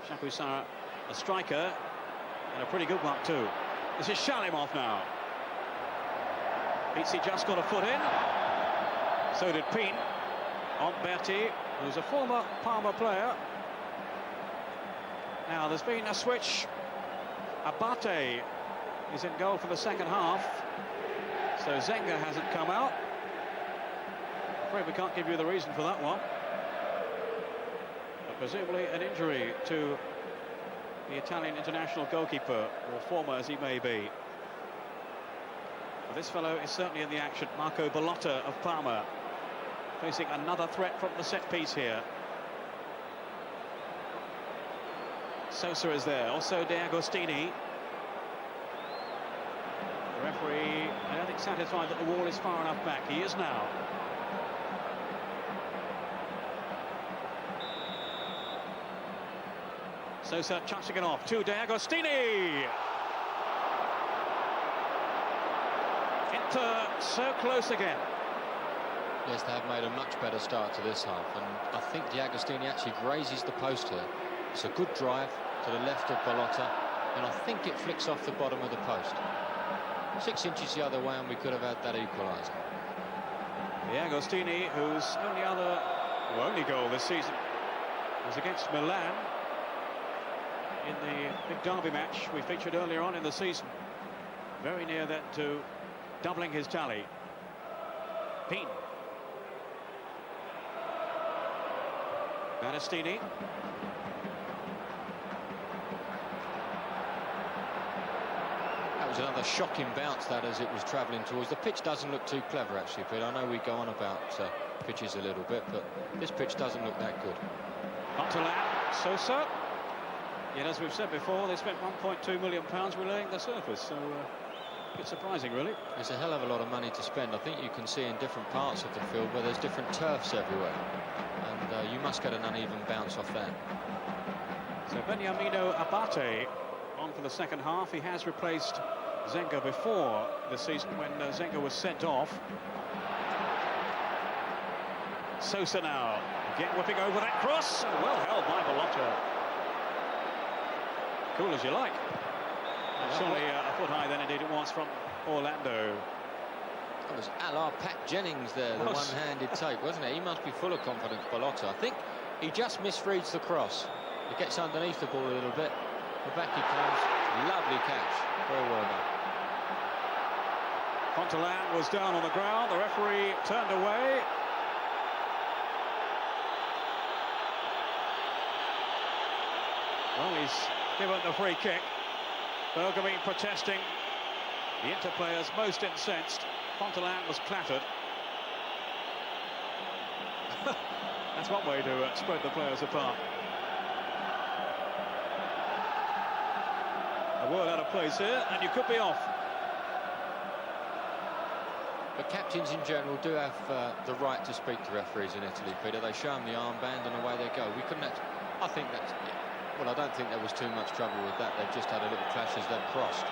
Chapuisat, a striker, and a pretty good one too. This is Shalimov now. Pizzi just got a foot in. So did Pin on Berti, who's a former Parma player. Now there's been a switch. Abate is in goal for the second half. So Zenga hasn't come out. I'm afraid we can't give you the reason for that one. But presumably an injury to the Italian international goalkeeper, or former as he may be. Well, this fellow is certainly in the action. Marco Ballotta of Parma, facing another threat from the set piece here. Sosa is there, also Agostini. The referee, I don't think satisfied that the wall is far enough back. He is now. Sosa chucking it off to Agostini. Inter so close again. Yes, they have made a much better start to this half, and I think Agostini actually grazes the post here. It's a good drive to the left of Ballotta, and I think it flicks off the bottom of the post. 6 inches the other way, and we could have had that equaliser. Agostini, whose only goal this season was against Milan in the big derby match we featured earlier on in the season. Very near that to doubling his tally. Pin. Battistini. That was another shocking bounce, that, as it was travelling towards. The pitch doesn't look too clever, actually, but I know we go on about pitches a little bit, but this pitch doesn't look that good. Fontolan, Sosa. Yet, as we've said before, they spent £1.2 million relaying the surface, so a bit surprising, really. It's a hell of a lot of money to spend. I think you can see in different parts of the field where there's different turfs everywhere, and you must get an uneven bounce off that. So Beniamino Abate on for the second half. He has replaced Zenga before the season when Zenga was sent off. Sosa now, again whipping over that cross. Well held by Ballotta. Cool as you like. And surely a foot high then indeed it was from Orlando. That was a la Pat Jennings there, the one-handed take, wasn't it? He must be full of confidence, Ballotta. I think he just misreads the cross. He gets underneath the ball a little bit. The back he comes. Lovely catch. Very well done. Fontolan was down on the ground. The referee turned away. Well, he's given the free kick. Bergomi protesting. The Inter players most incensed. Fontolan was clattered. That's one way to spread the players apart. A word out of place here, and you could be off. But captains in general do have the right to speak to referees in Italy, Peter. They show them the armband and away they go. We couldn't have, I think that's, well, I don't think there was too much trouble with that. They've just had a little clash as they've crossed.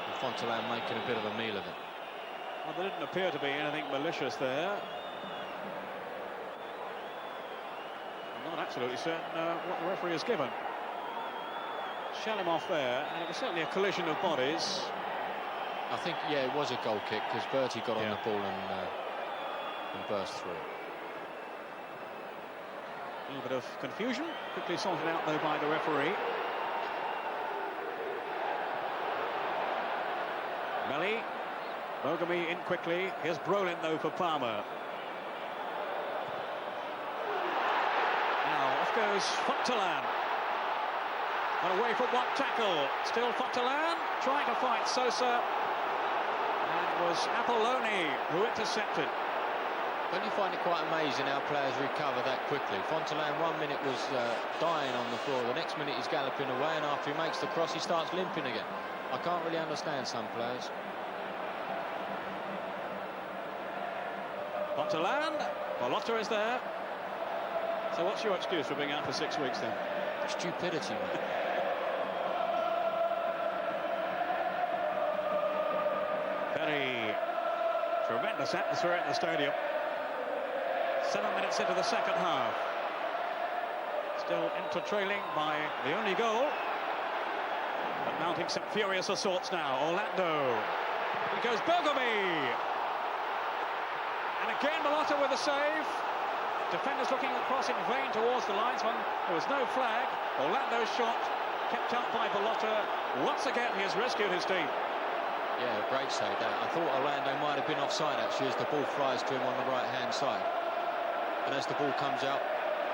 And Fontolan making a bit of a meal of it. Well, there didn't appear to be anything malicious there. I'm not absolutely certain what the referee has given. Shalimov there, and it was certainly a collision of bodies. I think, yeah, it was a goal kick because Berti got on the ball and burst through. A little bit of confusion, quickly sorted out though by the referee. Melli, Bergomi in quickly. Here's Brolin though for Parma. Now off goes Fontolan. And away from one tackle. Still Fontolan trying to fight Sosa. And it was Apolloni who intercepted. Don't you find it quite amazing how players recover that quickly? Fontolan 1 minute was dying on the floor. The next minute he's galloping away, and after he makes the cross he starts limping again. I can't really understand some players. Fontolan, Ballotta is there. So what's your excuse for being out for 6 weeks then? Stupidity, mate. Ferri. Tremendous atmosphere in the stadium. 7 minutes into the second half. Still Inter trailing by the only goal. But mounting some furious assaults now. Orlando. Here goes Bergomi. And again Ballotta with a save. Defenders looking across in vain towards the linesman. There was no flag. Orlando's shot kept up by Ballotta. Once again he has rescued his team. Yeah, great save that. I thought Orlando might have been offside actually as the ball flies to him on the right-hand side. And as the ball comes out,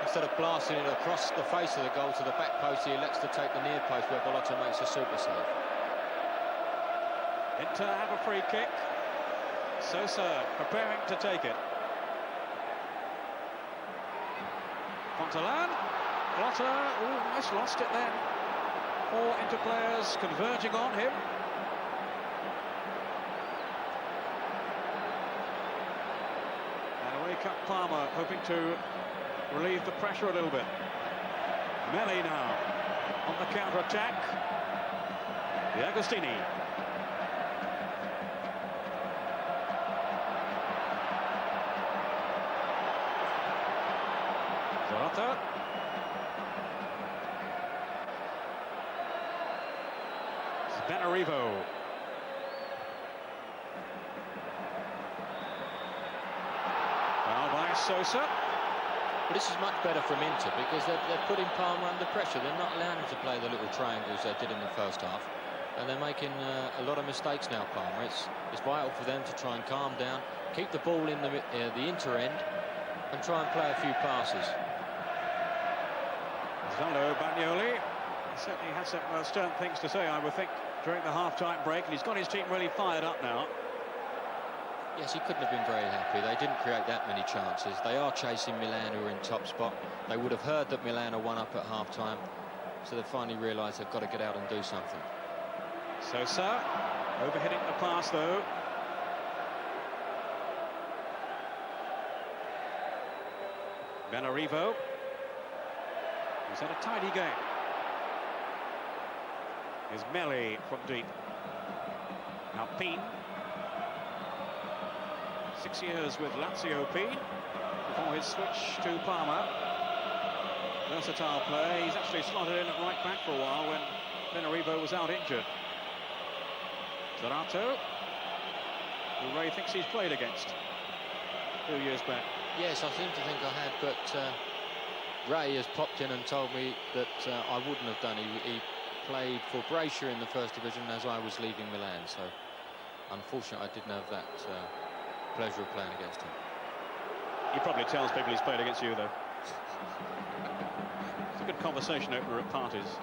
instead of blasting it across the face of the goal to the back post, he elects to take the near post where Ballotta makes a super save. Inter have a free kick. Sosa preparing to take it. Fontolan. Ballotta almost lost it then. 4 Inter players converging on him. Cut Parma hoping to relieve the pressure a little bit. Melli now on the counter-attack. The Agostini. Giornata. Benarrivo. Sosa. But this is much better from Inter because they're putting Parma under pressure. They're not allowing him to play the little triangles they did in the first half. And they're making a lot of mistakes now, Parma. It's vital for them to try and calm down, keep the ball in the Inter end, and try and play a few passes. Osvaldo Bagnoli certainly had some stern things to say, I would think, during the half-time break. And he's got his team really fired up now. Yes, he couldn't have been very happy. They didn't create that many chances. They are chasing Milan, who are in top spot. They would have heard that Milan are 1 up at half-time, so they finally realised they've got to get out and do something. Sosa overhitting the pass, though. Benarrivo. He's had a tidy game. Here's Melli from deep. Now Peen. 6 years with Lazio Peen before his switch to Parma. Versatile player. He's actually slotted in at right back for a while when Benarrivo was out injured. Zerato, who Ray thinks he's played against 2 years back. Yes, I seem to think I had, but Ray has popped in and told me that I wouldn't have done. He played for Brescia in the first division as I was leaving Milan, so Unfortunately, I didn't have that pleasure of playing against him. He probably tells people he's played against you, though. It's a good conversation opener at parties.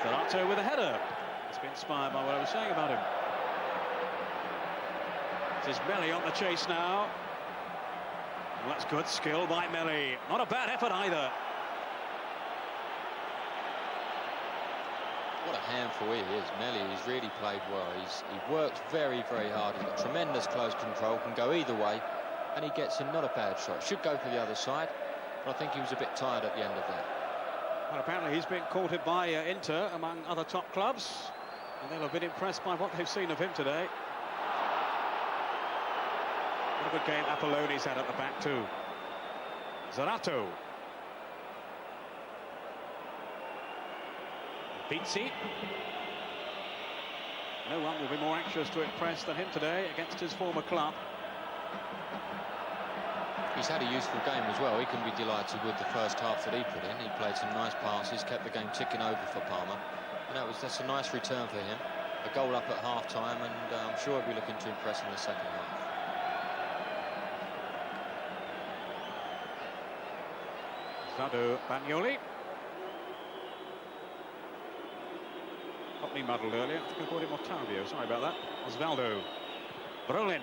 Zerato with a header. It's been inspired by what I was saying about him. It is Melli on the chase now. Well, that's good skill by Melli. Not a bad effort either. What a handful he is. Melli, he's really played well. He works very, very hard. He's got tremendous close control, can go either way, and he gets in not a bad shot. Should go for the other side, but I think he was a bit tired at the end of that. Well, apparently he's been courted by Inter, among other top clubs, and they'll have been impressed by what they've seen of him today. What a good game Apolloni's had at the back too. Zerato. Pizzi. No one will be more anxious to impress than him today against his former club. He's had a useful game as well. He can be delighted with the first half that he put in. He played some nice passes, kept the game ticking over for Parma. And that's a nice return for him. A goal up at half-time, and I'm sure he'll be looking to impress in the second half. Osvaldo Bagnoli. Got me muddled earlier. I think I called him Ottavio. Sorry about that. Osvaldo. Brolin.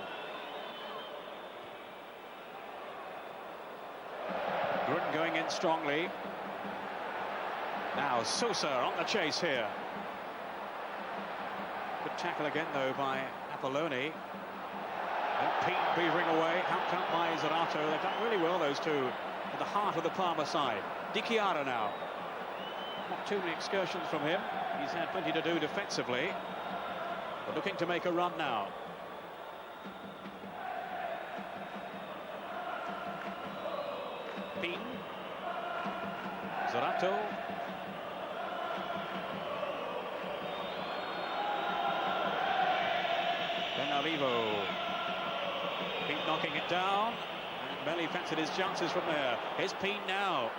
Grun going in strongly. Now Sosa on the chase here. Good tackle again though by Apolloni. And Pete beavering away. Helped out by Zerato. They've done really well, those two, at the heart of the Parma side. Chiara now. Not too many excursions from him. He's had plenty to do defensively, but looking to make a run now. Pin. Zerato. Benarrivo. Pin knocking it down. And Melli fancied his chances from there. Here's Pin now.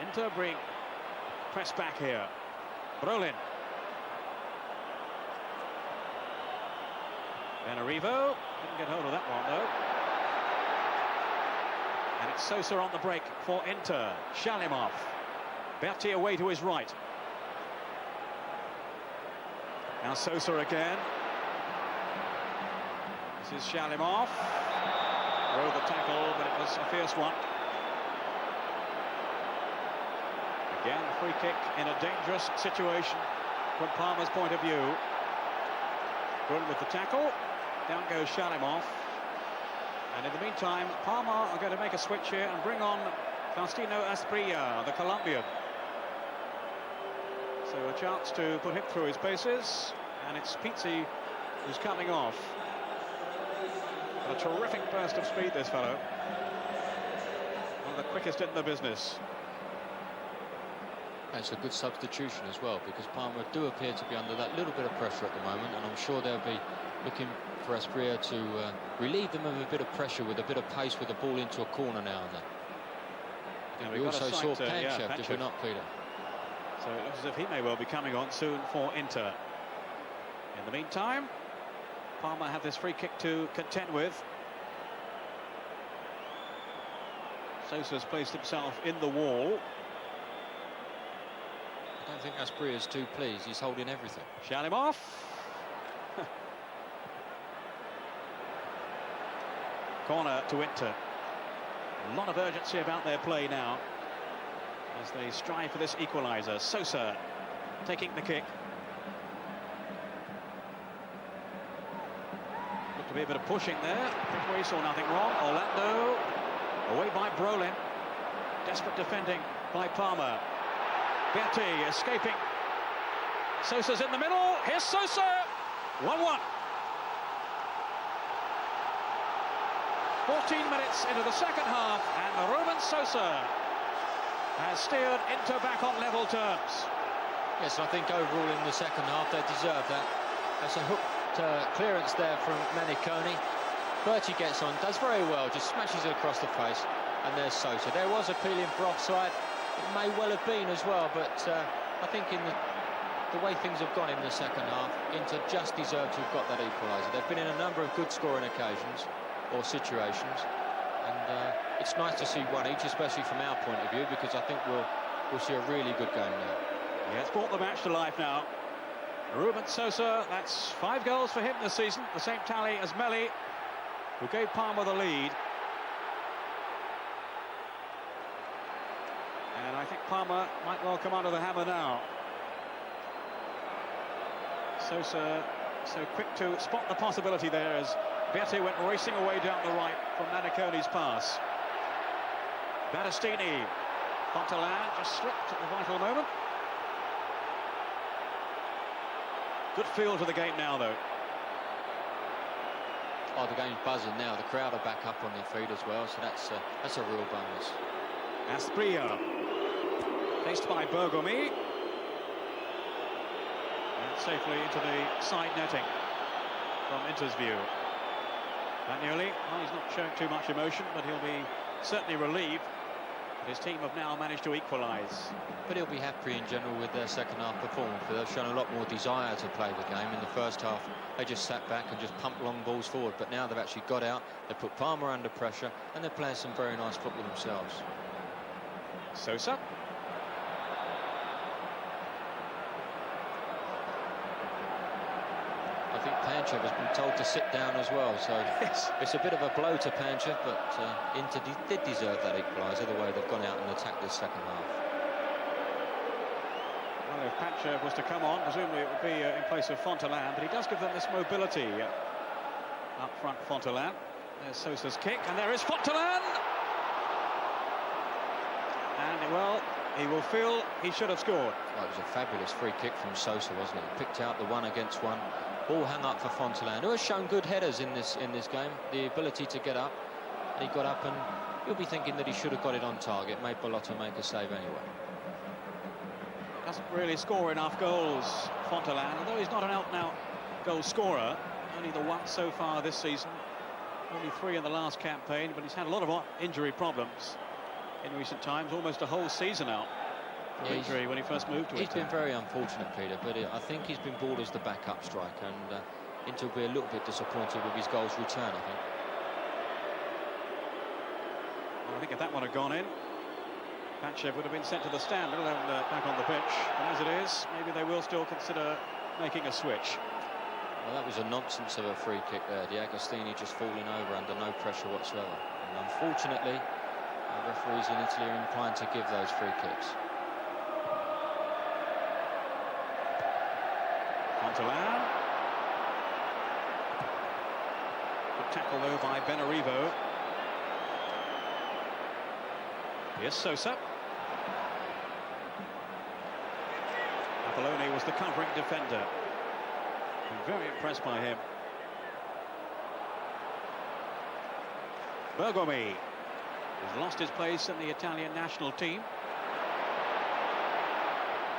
Inter bring press back here. Brolin. Benarrivo didn't get hold of that one though. And it's Sosa on the break for Inter. Shalimov. Berti away to his right. Now Sosa again. This is Shalimov. Rode the tackle, but it was a fierce one. Again, a free kick in a dangerous situation from Parma's point of view. Grun with the tackle. Down goes Shalimov. And in the meantime, Parma are going to make a switch here and bring on Faustino Asprilla, the Colombian. So a chance to put him through his paces. And it's Pizzi who's coming off. A terrific burst of speed, this fellow. One of the quickest in the business. It's a good substitution as well, because Parma do appear to be under that little bit of pressure at the moment, and I'm sure they'll be looking for Asprilla to relieve them of a bit of pressure with a bit of pace with the ball into a corner now and then. And we also saw Pancev, did we not, Peter? So it looks as if he may well be coming on soon for Inter. In the meantime, Parma have this free kick to contend with. Sosa's placed himself in the wall. I don't think Asprilla's too pleased. He's holding everything. Shalimov. Corner to Inter. A lot of urgency about their play now as they strive for this equaliser. Sosa taking the kick. Looked to be a bit of pushing there. He saw nothing wrong. Orlando away by Brolin. Desperate defending by Parma. Berti escaping. Sosa's in the middle. Here's Sosa. 1-1. 14 minutes into the second half, and Ruben Sosa has steered Inter back on level terms. Yes, I think overall in the second half they deserve that. That's a hooked clearance there from Manicone. Berti gets on, does very well, just smashes it across the face, and there's Sosa. There was appealing for offside. It may well have been as well, but I think in the the way things have gone in the second half, Inter just deserve to have got that equaliser. They've been in a number of good scoring occasions or situations, and it's nice to see one each, especially from our point of view, because I think we'll see a really good game now. Yeah, it's brought the match to life now. Ruben Sosa, that's 5 goals for him this season, the same tally as Melli, who gave Parma the lead. And I think Parma might well come under the hammer now. Sosa so quick to spot the possibility there as Berti went racing away down the right from Manicone's pass. Battistini, Fontolan just slipped at the vital moment. Good feel to the game now, though. Oh, the game's buzzing now. The crowd are back up on their feet as well, so that's a real bonus. Aspria, faced by Bergomi. And safely into the side netting from Inter's view. Bagnoli, well, he's not showing too much emotion, but he'll be certainly relieved. His team have now managed to equalise. But he'll be happy in general with their second half performance, but they've shown a lot more desire to play the game. In the first half, they just sat back and just pumped long balls forward, but now they've actually got out, they put Parma under pressure, and they're playing some very nice football themselves. Sosa. I think Pancev has been told to sit down as well, so it's a bit of a blow to Pancev, but Inter did deserve that equaliser, the way they've gone out and attacked this second half. Well, if Pancev was to come on, presumably it would be in place of Fontolan, but he does give them this mobility up front. Fontolan. There's Sosa's kick, and there is Fontolan! And, well, he will feel he should have scored. Oh, it was a fabulous free kick from Sosa, wasn't it? He picked out the 1-against-1. Ball hung up for Fontolan, who has shown good headers in this game, the ability to get up. And he got up, and you'll be thinking that he should have got it on target, made Ballotta make a save anyway. Doesn't really score enough goals, Fontolan, although he's not an out-and-out goal scorer. Only the 1 so far this season, only 3 in the last campaign, but he's had a lot of injury problems in recent times, almost a whole season out. Yeah, injury when he first moved to it. He's been very unfortunate, Peter, but I think he's been brought as the backup striker, and Inter will be a little bit disappointed with his goals return, I think. Well, I think if that one had gone in, Pancev would have been sent to the stand, let alone back on the pitch. But as it is, maybe they will still consider making a switch. Well, that was a nonsense of a free kick there. The Agostini just falling over under no pressure whatsoever. And unfortunately, the referees in Italy are inclined to give those free kicks. Fontolan. Good tackle though by Benarrivo. Here's Sosa. Apolloni was the covering defender. I'm very impressed by him. Bergomi has lost his place in the Italian national team.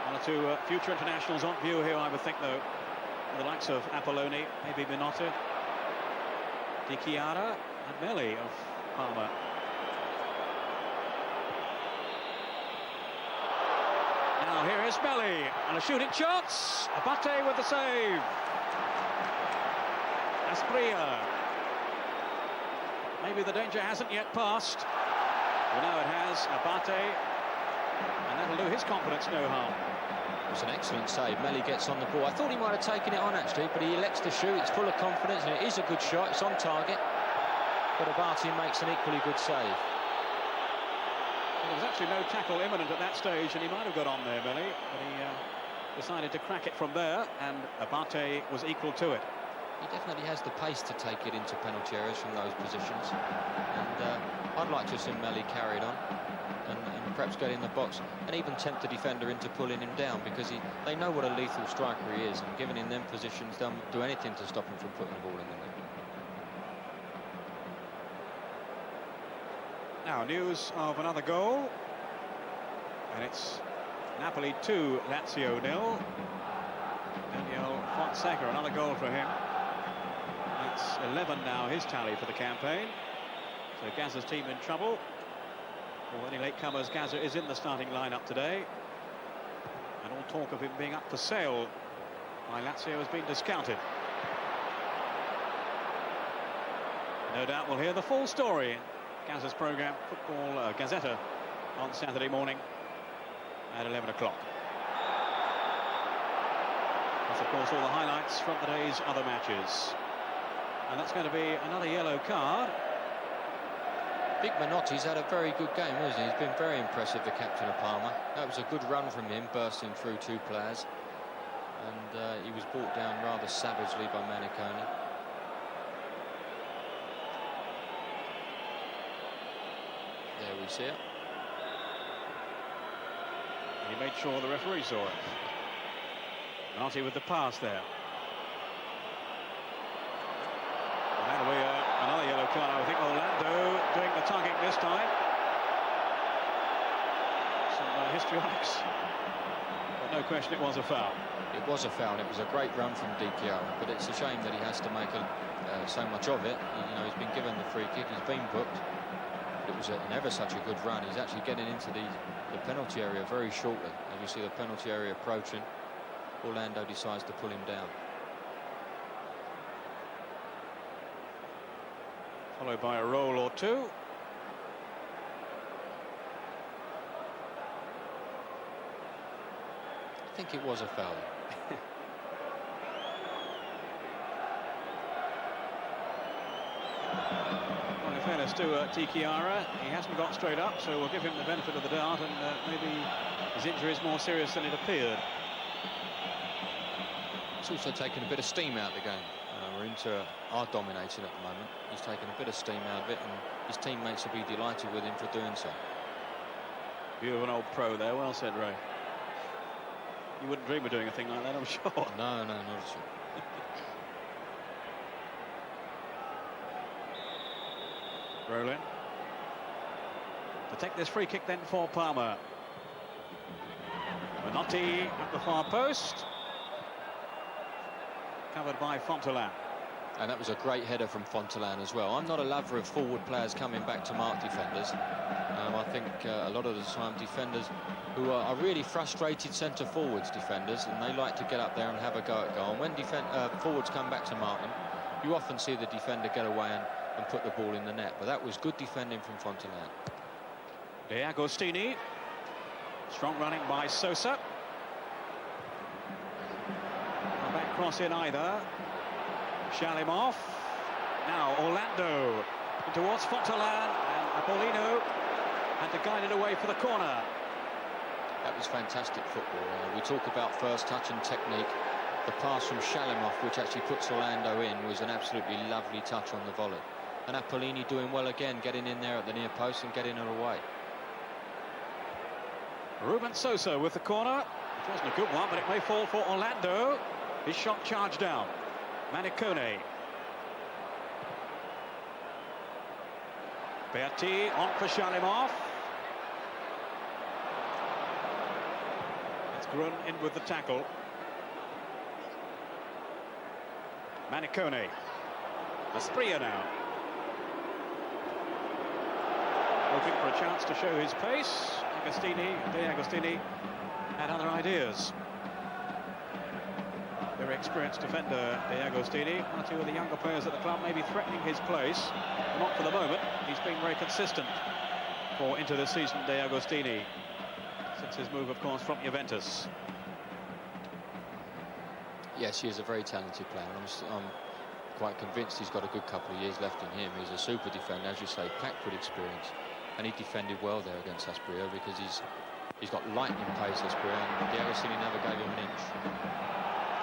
1 or 2 future internationals on view here, I would think, though. The likes of Apolloni, maybe Minotti, Chiara and Melli of Parma. Now here is Melli, and a shooting chance. Abate with the save. Aspria. Maybe the danger hasn't yet passed. Well, now it has. Abate, and that'll do his confidence no harm. It's an excellent save. Melli gets on the ball. I thought he might have taken it on, actually, but he elects to shoot. It's full of confidence, and it is a good shot. It's on target. But Abate makes an equally good save. Well, there was actually no tackle imminent at that stage, and he might have got on there, Melli, but he decided to crack it from there, and Abate was equal to it. He definitely has the pace to take it into penalty areas from those positions. And I'd like to have seen Melli carried on and perhaps get in the box and even tempt the defender into pulling him down, because they know what a lethal striker he is, and given in them positions, they'll do anything to stop him from putting the ball in the net. Now, news of another goal, and it's Napoli 2, Lazio 0. Daniel Fonseca, another goal for him. It's 11 now, his tally for the campaign. So Gazza's team in trouble. For any latecomers, Gazza is in the starting lineup today. And all talk of him being up for sale by Lazio has been discounted. No doubt we'll hear the full story in Gazza's programme, Football Gazzetta, on Saturday morning at 11 o'clock. Plus, of course, all the highlights from the day's other matches. And that's going to be another yellow card. Big Minotti's had a very good game, hasn't he? He's been very impressive, the captain of Parma. That was a good run from him, bursting through two players. And he was brought down rather savagely by Manicone. There we see it. He made sure the referee saw it. Minotti with the pass there. And that'll be another yellow card. I think Orlando doing the tugging this time. Some histrionics. But no question it was a foul. It was a foul. It was a great run from Chiara, but it's a shame that he has to make so much of it. You know, he's been given the free kick. He's been booked. It was never such a good run. He's actually getting into the penalty area very shortly. As you see the penalty area approaching, Orlando decides to pull him down. Followed by a roll or two. I think it was a foul. Well, in fairness to Chiara, he hasn't got straight up, so we'll give him the benefit of the doubt, and maybe his injury is more serious than it appeared. It's also taken a bit of steam out of the game. Inter are dominating at the moment. He's taken a bit of steam out of it, and his teammates will be delighted with him for doing so. View of an old pro there. Well said, Ray. You wouldn't dream of doing a thing like that, I'm sure. No, not at all. Rolling. To take this free kick then for Parma. Minotti at the far post. Covered by Fontolan. And that was a great header from Fontolan as well. I'm not a lover of forward players coming back to mark defenders. I think a lot of the time defenders who are really frustrated centre forwards defenders, and they like to get up there and have a go at goal. And when forwards come back to mark them, you often see the defender get away and put the ball in the net. But that was good defending from Fontolan. Agostini. Strong running by Sosa. Back cross in either. Shalimov. Now Orlando towards Fontolan, and Apolloni had to guide it away for the corner. That was fantastic football. We talk about first touch and technique. The pass from Shalimov, which actually puts Orlando in, was an absolutely lovely touch on the volley. And Apolloni doing well again, getting in there at the near post and getting it away. Ruben Sosa with the corner. It wasn't a good one, but it may fall for Orlando. His shot charged down. Manicone. Berti on for Shalimov. It's Grun in with the tackle. Manicone. Aspria now. Hoping for a chance to show his pace. Agostini had other ideas. Very experienced defender, Agostini. One or two of the younger players at the club maybe threatening his place. Not for the moment. He's been very consistent for Inter this season, Agostini, since his move, of course, from Juventus. Yes, he is a very talented player. I'm quite convinced he's got a good couple of years left in him. He's a super defender, as you say, packed with experience. And he defended well there against Aspria because he's got lightning pace, Aspria, and Agostini never gave him an inch.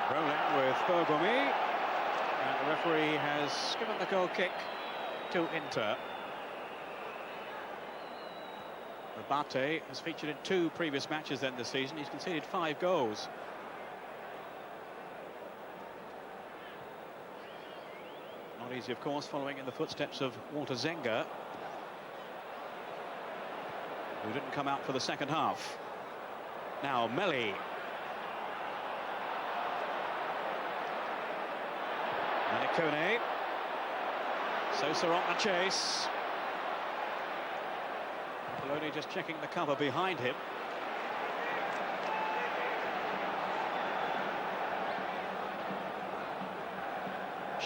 Rolling with Bergomi, and the referee has given the goal kick to Inter. Abate has featured in 2 previous matches then this season. He's conceded 5 goals. Not easy, of course, following in the footsteps of Walter Zenga, who didn't come out for the second half. Now Melli. Manicone. Sosa on the chase. Apolloni just checking the cover behind him.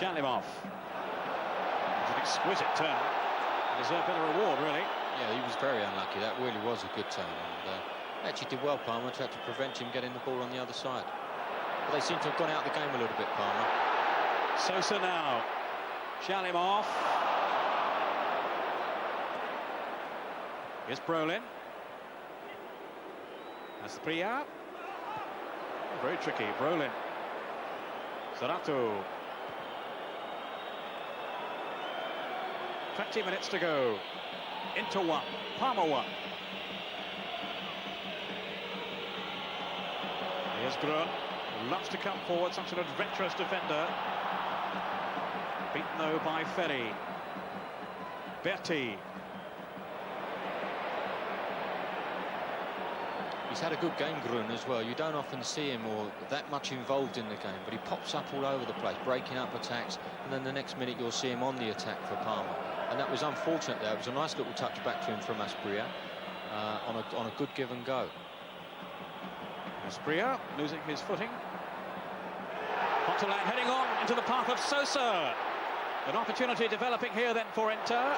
Shalimov. It's an exquisite turn. Deserved a bit of reward, really. Yeah, he was very unlucky. That really was a good turn. And actually did well, Parma, tried to prevent him getting the ball on the other side. But they seem to have gone out of the game a little bit, Parma. Sosa now. Shalimov. Here's Brolin. That's the pre-out. Very tricky, Brolin. Zarato. 20 minutes to go. Inter 1, Parma 1. Here's Grun, who loves to come forward, such an adventurous defender. Beaten though by Ferri. Berti. He's had a good game, Grun, as well. You don't often see him or that much involved in the game, but he pops up all over the place, breaking up attacks, and then the next minute you'll see him on the attack for Parma. And that was unfortunate there. It was a nice little touch back to him from Asprilla on a good give and go. Asprilla losing his footing. Fontolan heading on into the path of Sosa. An opportunity developing here then for Inter.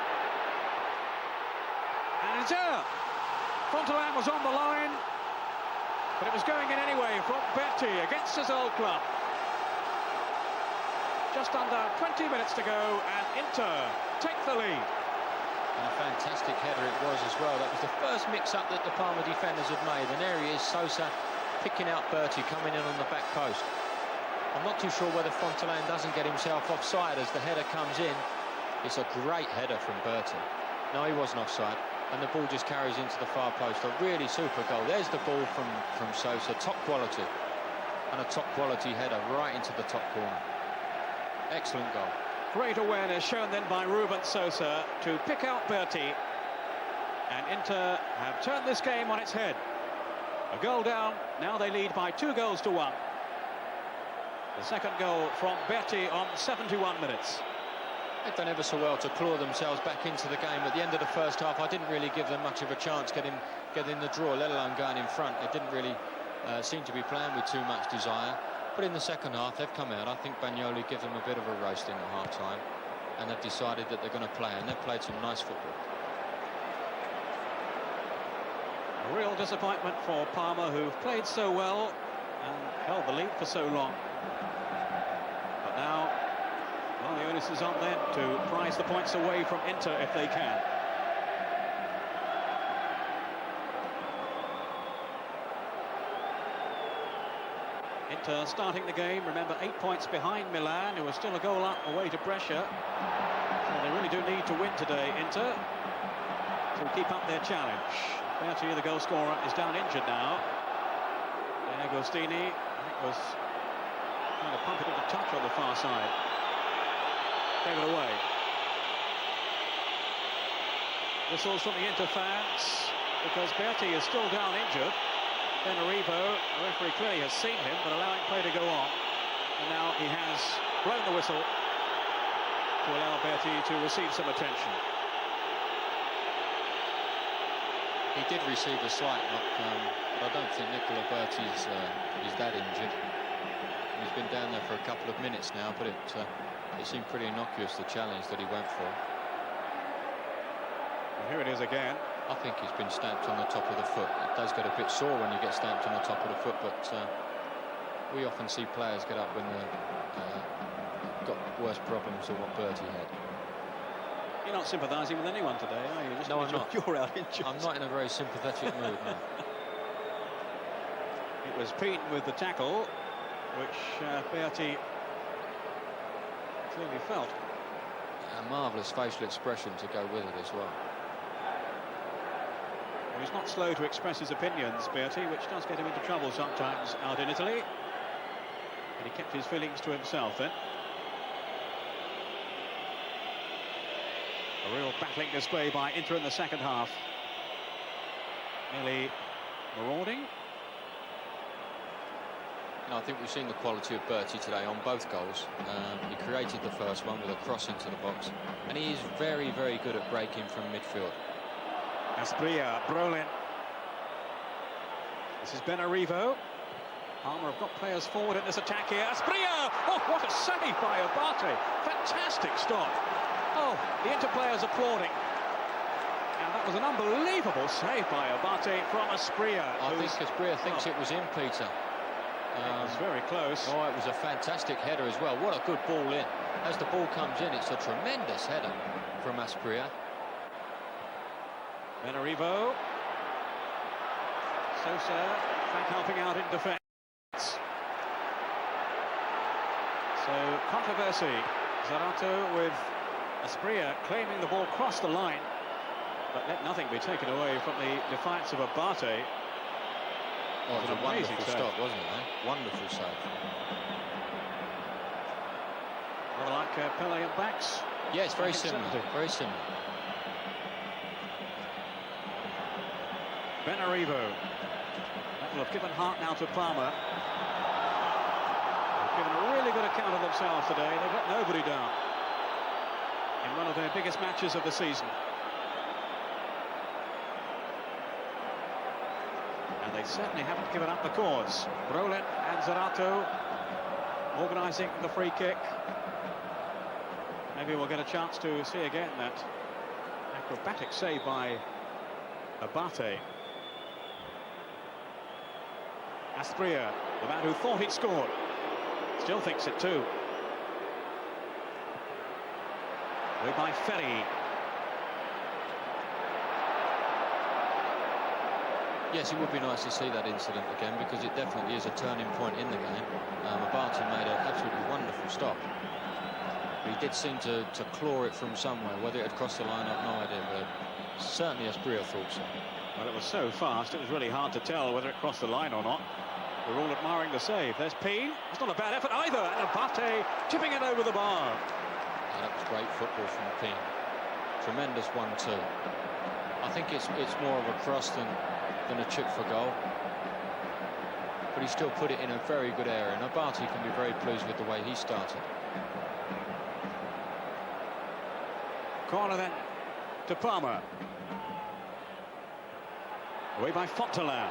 And Inter. Fontolan was on the line, but it was going in anyway from Berti against his old club. Just under 20 minutes to go, and Inter take the lead. And a fantastic header it was as well. That was the first mix-up that the Parma defenders had made. And there he is, Sosa picking out Berti, coming in on the back post. I'm not too sure whether Fontolan doesn't get himself offside as the header comes in. It's a great header from Berti. No, he wasn't offside. And the ball just carries into the far post. A really super goal. There's the ball from Sosa, top quality. And a top quality header right into the top corner. Excellent goal. Great awareness shown then by Ruben Sosa to pick out Berti. And Inter have turned this game on its head. A goal down, now they lead by 2-1. The second goal from Berti on 71 minutes. They've done ever so well to claw themselves back into the game. At the end of the first half, I didn't really give them much of a chance getting the draw, let alone going in front. They didn't really seem to be playing with too much desire. But in the second half, they've come out. I think Bagnoli gave them a bit of a roast in the half-time. And they've decided that they're going to play. And they've played some nice football. A real disappointment for Parma, who've played so well and held the lead for so long. But now, well, the onus is on them to prize the points away from Inter if they can. Inter starting the game, remember, 8 points behind Milan, who are still a goal up away to Brescia. So they really do need to win today, Inter, to keep up their challenge. Berti, the goal scorer, is down injured now. And Agostini, I think, was trying to pump it into touch on the far side. Gave it away. Whistles from the Inter fans, because Berti is still down injured. Benarrivo, the referee clearly has seen him, but allowing play to go on. And now he has blown the whistle to allow Berti to receive some attention. He did receive a slight knock, but I don't think Nicola Berti is that injured. He's been down there for a couple of minutes now, but it seemed pretty innocuous, the challenge that he went for. And here it is again. I think he's been stamped on the top of the foot. It does get a bit sore when you get stamped on the top of the foot, but we often see players get up when they've got worse problems than what Berti had. You're not sympathising with anyone today, are you? Just no, I'm not. You're out injured. I'm not in a very sympathetic mood, no. It was Pete with the tackle, which Berti clearly felt. A marvellous facial expression to go with it as well. Well, he's not slow to express his opinions, Berti, which does get him into trouble sometimes out in Italy. But he kept his feelings to himself then. A real battling display by Inter in the second half. Nearly marauding. I think we've seen the quality of Berti today on both goals. He created the first one with a cross into the box, and he is very, very good at breaking from midfield. Asprilla, Brolin. This is Benarrivo. Parma have got players forward in this attack here. Asprilla! Oh, what a save by Abate. Fantastic stop. Oh, the Inter players applauding. And that was an unbelievable save by Abate from Asprilla. I think Asprilla thinks it was in, Peter. It was very close. Oh, it was a fantastic header as well. What a good ball in. As the ball comes in, it's a tremendous header from Asprilla. Benarrivo. Sosa back helping out in defence. So, controversy. Zarato with Asprilla claiming the ball crossed the line, but let nothing be taken away from the defiance of Abate. Oh, it was a wonderful stop, wasn't it, eh? Wonderful save. Rather like Pele and backs. Yes, very similar. Very similar. Benarrivo. That will have given heart now to Parma. They've given a really good account of themselves today. They've let nobody down in one of their biggest matches of the season. And they certainly haven't given up the cause. Brolin and Zarato organising the free kick. Maybe we'll get a chance to see again that acrobatic save by Abate. Asprilla, the man who thought he'd scored, still thinks it too. Played by Ferri. Yes, it would be nice to see that incident again, because it definitely is a turning point in the game. Abate made an absolutely wonderful stop. But he did seem to claw it from somewhere. Whether it had crossed the line, I've no idea, but certainly Asprilla thought so. Well, it was so fast, it was really hard to tell whether it crossed the line or not. We're all admiring the save. There's Peen. It's not a bad effort either. And Abate tipping it over the bar. Oh, that was great football from Peen. Tremendous 1-2. I think it's more of a cross than a chip for goal. But he still put it in a very good area. And Abate can be very pleased with the way he started. Corner then to Parma. Away by Fontolan.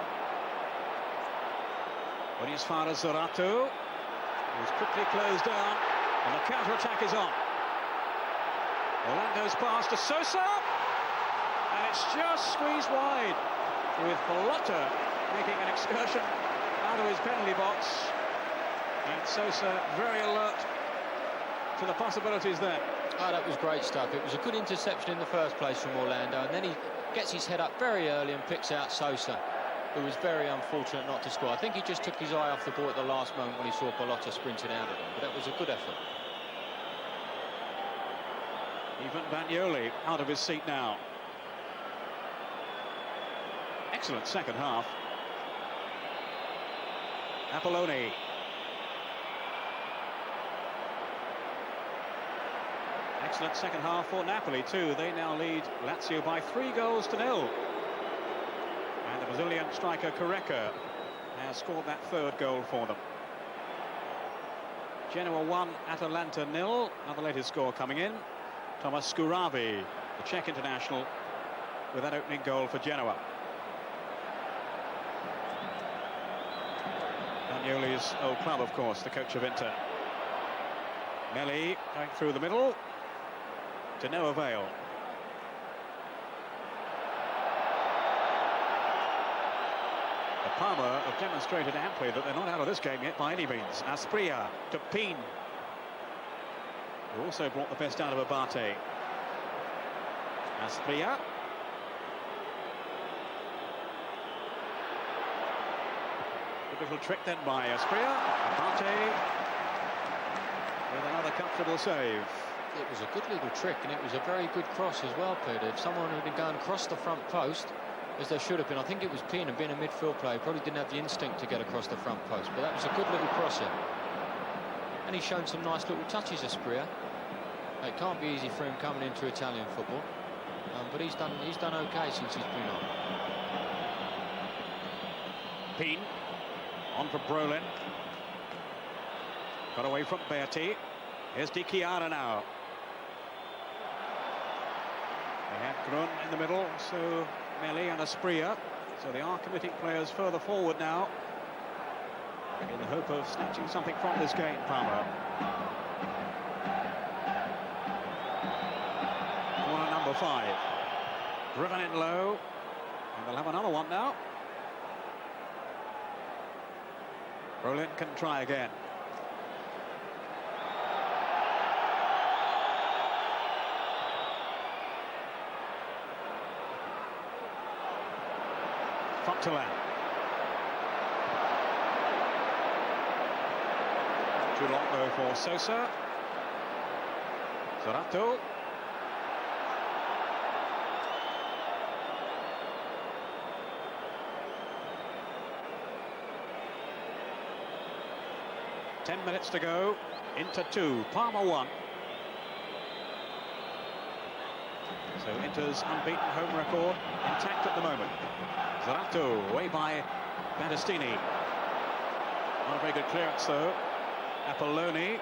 When he's far as Zarato, who's quickly closed down, and the counter-attack is on. Orlando's pass to Sosa, and it's just squeezed wide, with Ballotta making an excursion out of his penalty box, and Sosa very alert to the possibilities there. Oh, that was great stuff. It was a good interception in the first place from Orlando, and then he gets his head up very early and picks out Sosa, who was very unfortunate not to score. I think he just took his eye off the ball at the last moment when he saw Ballotta sprinting out at him, but that was a good effort. Even Bagnoli out of his seat now. Excellent second half. Apolloni. Excellent second half for Napoli too. They now lead Lazio by 3-0. And the Brazilian striker Careca has scored that third goal for them. Genoa 1, Atalanta 0. Now the latest score coming in. Thomas Skuravi, the Czech international, with that opening goal for Genoa. Bagnoli's old club, of course, the coach of Inter. Melli going through the middle, to no avail. The Parma have demonstrated amply that they're not out of this game yet by any means. Asprilla to Peen, who also brought the best out of Abate. Asprilla. Good little trick then by Asprilla. Abate with another comfortable save. It was a good little trick, and it was a very good cross as well, Peter. If someone had been going across the front post, as there should have been, I think it was Peen, and being a midfield player, probably didn't have the instinct to get across the front post, but that was a good little crossing. And he's shown some nice little touches, Asprilla. It can't be easy for him coming into Italian football, but he's done okay since he's been on. Peen on for Brolin. Got away from Berti. Here's Chiara now. They have Grun in the middle, so Melli and Asprilla. So they are committing players further forward now. in the hope of snatching something from this game, Parma. Corner number 5. Driven in low, and they'll have another one now. Roland can try again. Fontolan. Too long though for Sosa. Zarato. Ten minutes to go. Inter 2, Parma 1. So Inter's unbeaten home record intact at the moment. Zarato away by Battistini. Not a very good clearance though. Apolloni.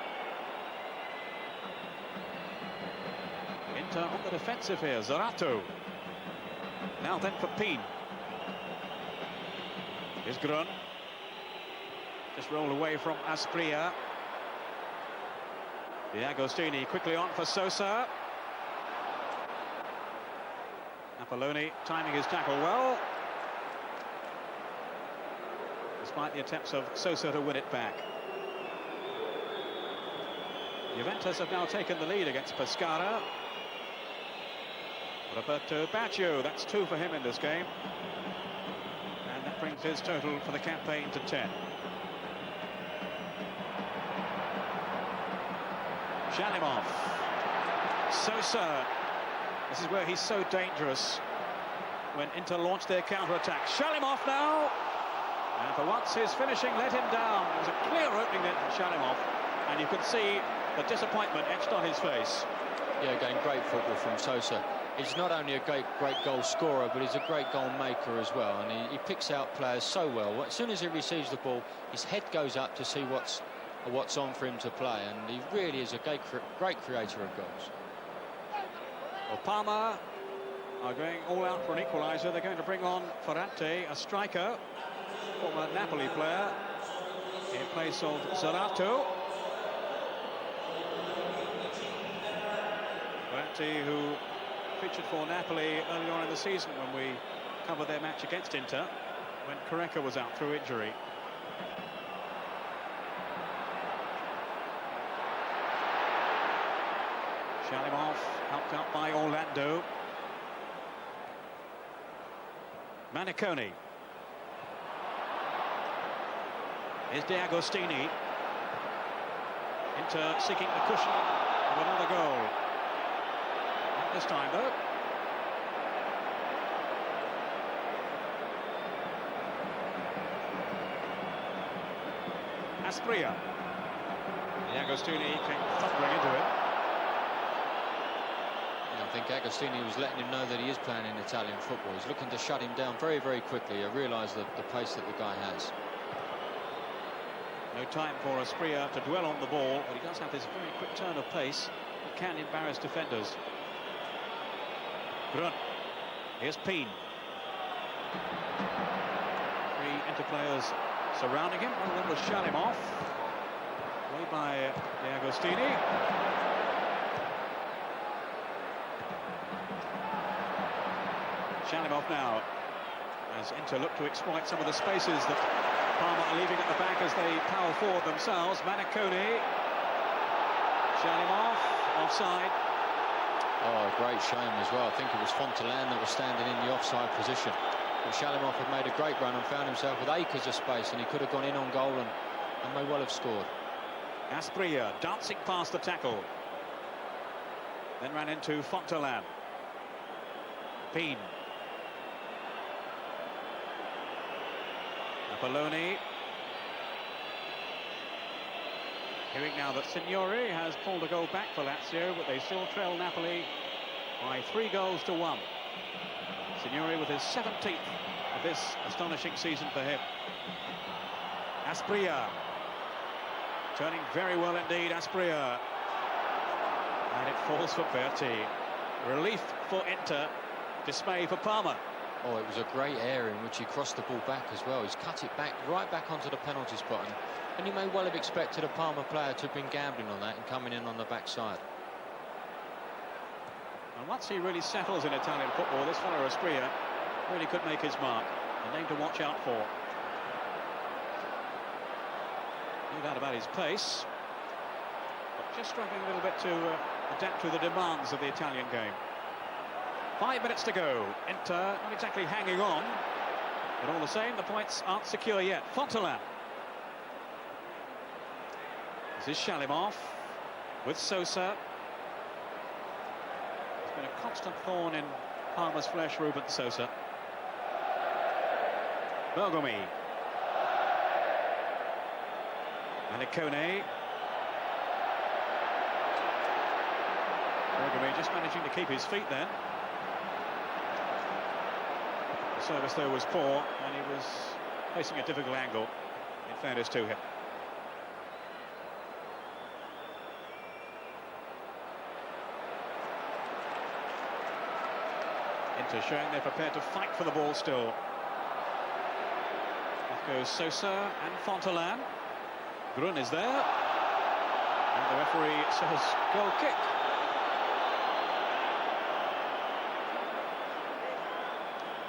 Inter on the defensive here. Zarato. Now then for Peen. Here's Grun. Just rolled away from Asprilla. Agostini quickly on for Sosa. Apolloni timing his tackle well, despite the attempts of Sosa to win it back. Juventus have now taken the lead against Pescara. Roberto Baggio, that's 2 for him in this game. And that brings his total for the campaign to 10. Shalimov. Sosa. This is where he's so dangerous when Inter launched their counter-attack. Shalimov now. And for once his finishing let him down. It was a clear opening there from Shalimov. And you could see the disappointment etched on his face. Yeah, again, great football from Sosa. He's not only a great goal scorer, but he's a great goal maker as well. And he picks out players so well. As soon as he receives the ball, his head goes up to see what's on for him to play. And he really is a great creator of goals. Well, Parma are going all out for an equaliser. They're going to bring on Ferrante, a striker, former Napoli player, in place of Zarato. Ferrante, who featured for Napoli early on in the season when we covered their match against Inter, when Careca was out through injury. Shalimov helped out by Orlando. Manicone. Here's Agostini. Inter seeking the cushion of another goal. Not this time though. Asprilla. Agostini came thundering into it. I think Agostini was letting him know that he is playing in Italian football. He's looking to shut him down very, very quickly. I realise the pace that the guy has. No time for Asprilla to dwell on the ball, but he does have this very quick turn of pace that can embarrass defenders. Grun. Here's Peen. 3 Inter players surrounding him. One of them was Shalimov. Way by Agostini. Shalimov now, as Inter look to exploit some of the spaces that Parma are leaving at the back as they power forward themselves. Manicone. Shalimov, offside. Oh, great shame as well. I think it was Fontolan that was standing in the offside position. But Shalimov had made a great run and found himself with acres of space, and he could have gone in on goal and may well have scored. Asprilla dancing past the tackle. Then ran into Fontolan. Peen. Apolloni. Hearing now that Signori has pulled a goal back for Lazio, but they still trail Napoli by 3-1. Signori with his 17th of this astonishing season for him. Asprilla. Turning very well indeed, Asprilla. And it falls for Berti. Relief for Inter, dismay for Parma. Oh, it was a great area in which he crossed the ball back as well. He's cut it back, right back onto the penalty spot. And you may well have expected a Parma player to have been gambling on that and coming in on the backside. And once he really settles in Italian football, this fellow Aspria really could make his mark. A name to watch out for. No doubt about his pace, but just struggling a little bit to adapt to the demands of the Italian game. 5 minutes to go. Inter not exactly hanging on, but all the same, the points aren't secure yet. Fontolan. This is Shalimov with Sosa. It's been a constant thorn in Parma's flesh, Ruben Sosa. Bergomi. Manicone. Bergomi just managing to keep his feet then. The service though was poor, and he was facing a difficult angle, in fairness to him. Inter showing they're prepared to fight for the ball still. Off goes Sosa and Fontolan. Grun is there. And the referee says goal kick.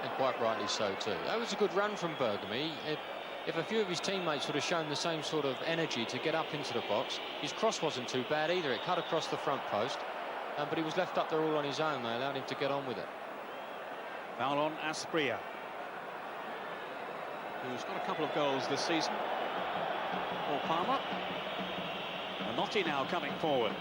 And quite rightly so too. That was a good run from Bergomi. If a few of his teammates would have shown the same sort of energy to get up into the box, his cross wasn't too bad either. It cut across the front post, but he was left up there all on his own. They allowed him to get on with it. Foul on Aspria, who's got a couple of goals this season for Parma. Minotti now coming forward.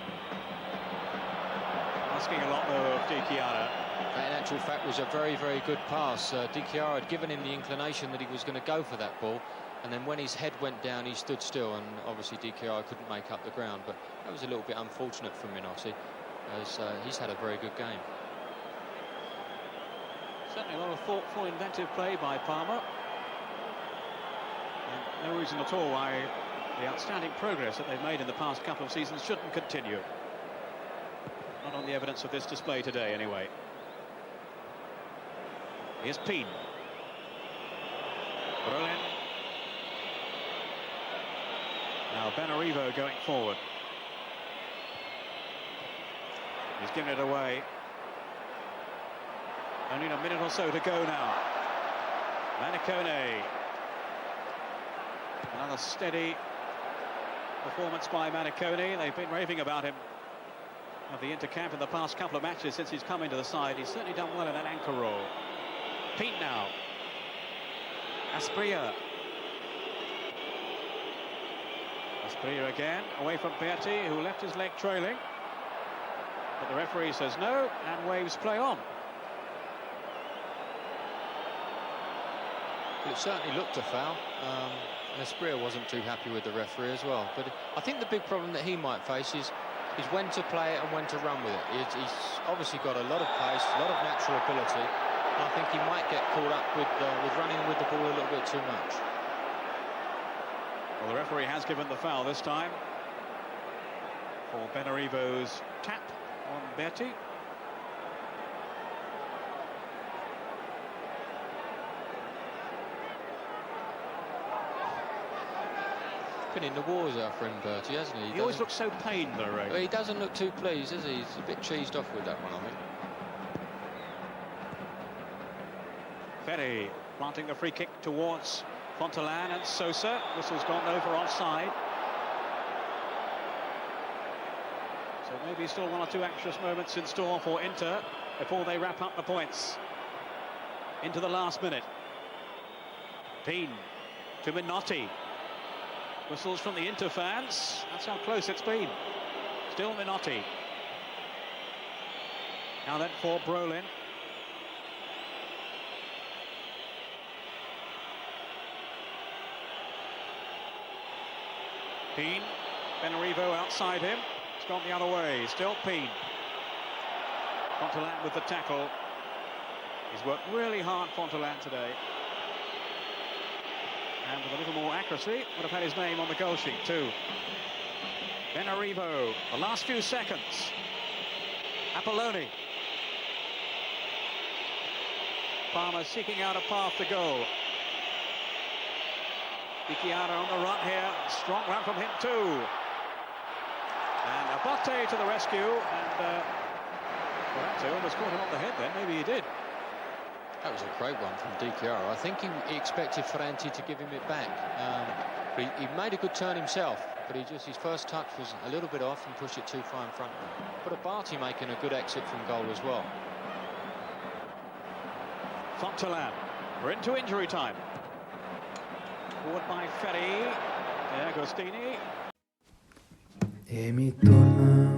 Asking a lot though of Chiara. That in actual fact was a very, very good pass. Chiara had given him the inclination that he was going to go for that ball, and then when his head went down he stood still, and obviously Chiara couldn't make up the ground. But that was a little bit unfortunate for Minotti, as he's had a very good game. Certainly a lot of thoughtful, inventive play by Parma. And no reason at all why the outstanding progress that they've made in the past couple of seasons shouldn't continue. Not on the evidence of this display today, anyway. Here's Peen. Berlin. Now Benarrivo going forward. He's given it away. Only a minute or so to go now. Manicone. Another steady performance by Manicone. They've been raving about him of the Inter camp in the past couple of matches since he's come into the side. He's certainly done well in that anchor role. Pete now. Aspria. Aspria again, away from Berti, who left his leg trailing. But the referee says no, and waves play on. It certainly looked a foul. And Aspria wasn't too happy with the referee as well. But I think the big problem that he might face is when to play it and when to run with it. He's obviously got a lot of pace, a lot of natural ability. And I think he might get caught up with running with the ball a little bit too much. Well, the referee has given the foul this time for Benarrivo's tap on Berti. Been in the wars after him, Berti, hasn't he? He always looks so pained, though, Ray. Well, he doesn't look too pleased, does he? He's a bit cheesed off with that one, I think. Ferri planting the free kick towards Fontolan and Sosa. Whistle's gone over offside. So maybe still one or two anxious moments in store for Inter before they wrap up the points. Into the last minute. Peen to Minotti. Whistles from the Inter fans. That's how close it's been. Still Minotti. Now then for Brolin. Peen. Benarrivo outside him. It's gone the other way. Still Peen. Fontolan with the tackle. He's worked really hard, Fontolan, today. And with a little more accuracy, would have had his name on the goal sheet too. Benarrivo, the last few seconds. Apolloni. Parma seeking out a path to goal. Chiara on the run here. Strong run from him too. And Abate to the rescue. And Ferretti almost caught him on the head then. Maybe he did. That was a great one from Di Chiara. I think he expected Ferranti to give him it back. But he made a good turn himself. But his first touch was a little bit off and pushed it too far in front. But Abate making a good exit from goal as well. Fontolan. We're into injury time. Forward by Ferri. Agostini. E mi torna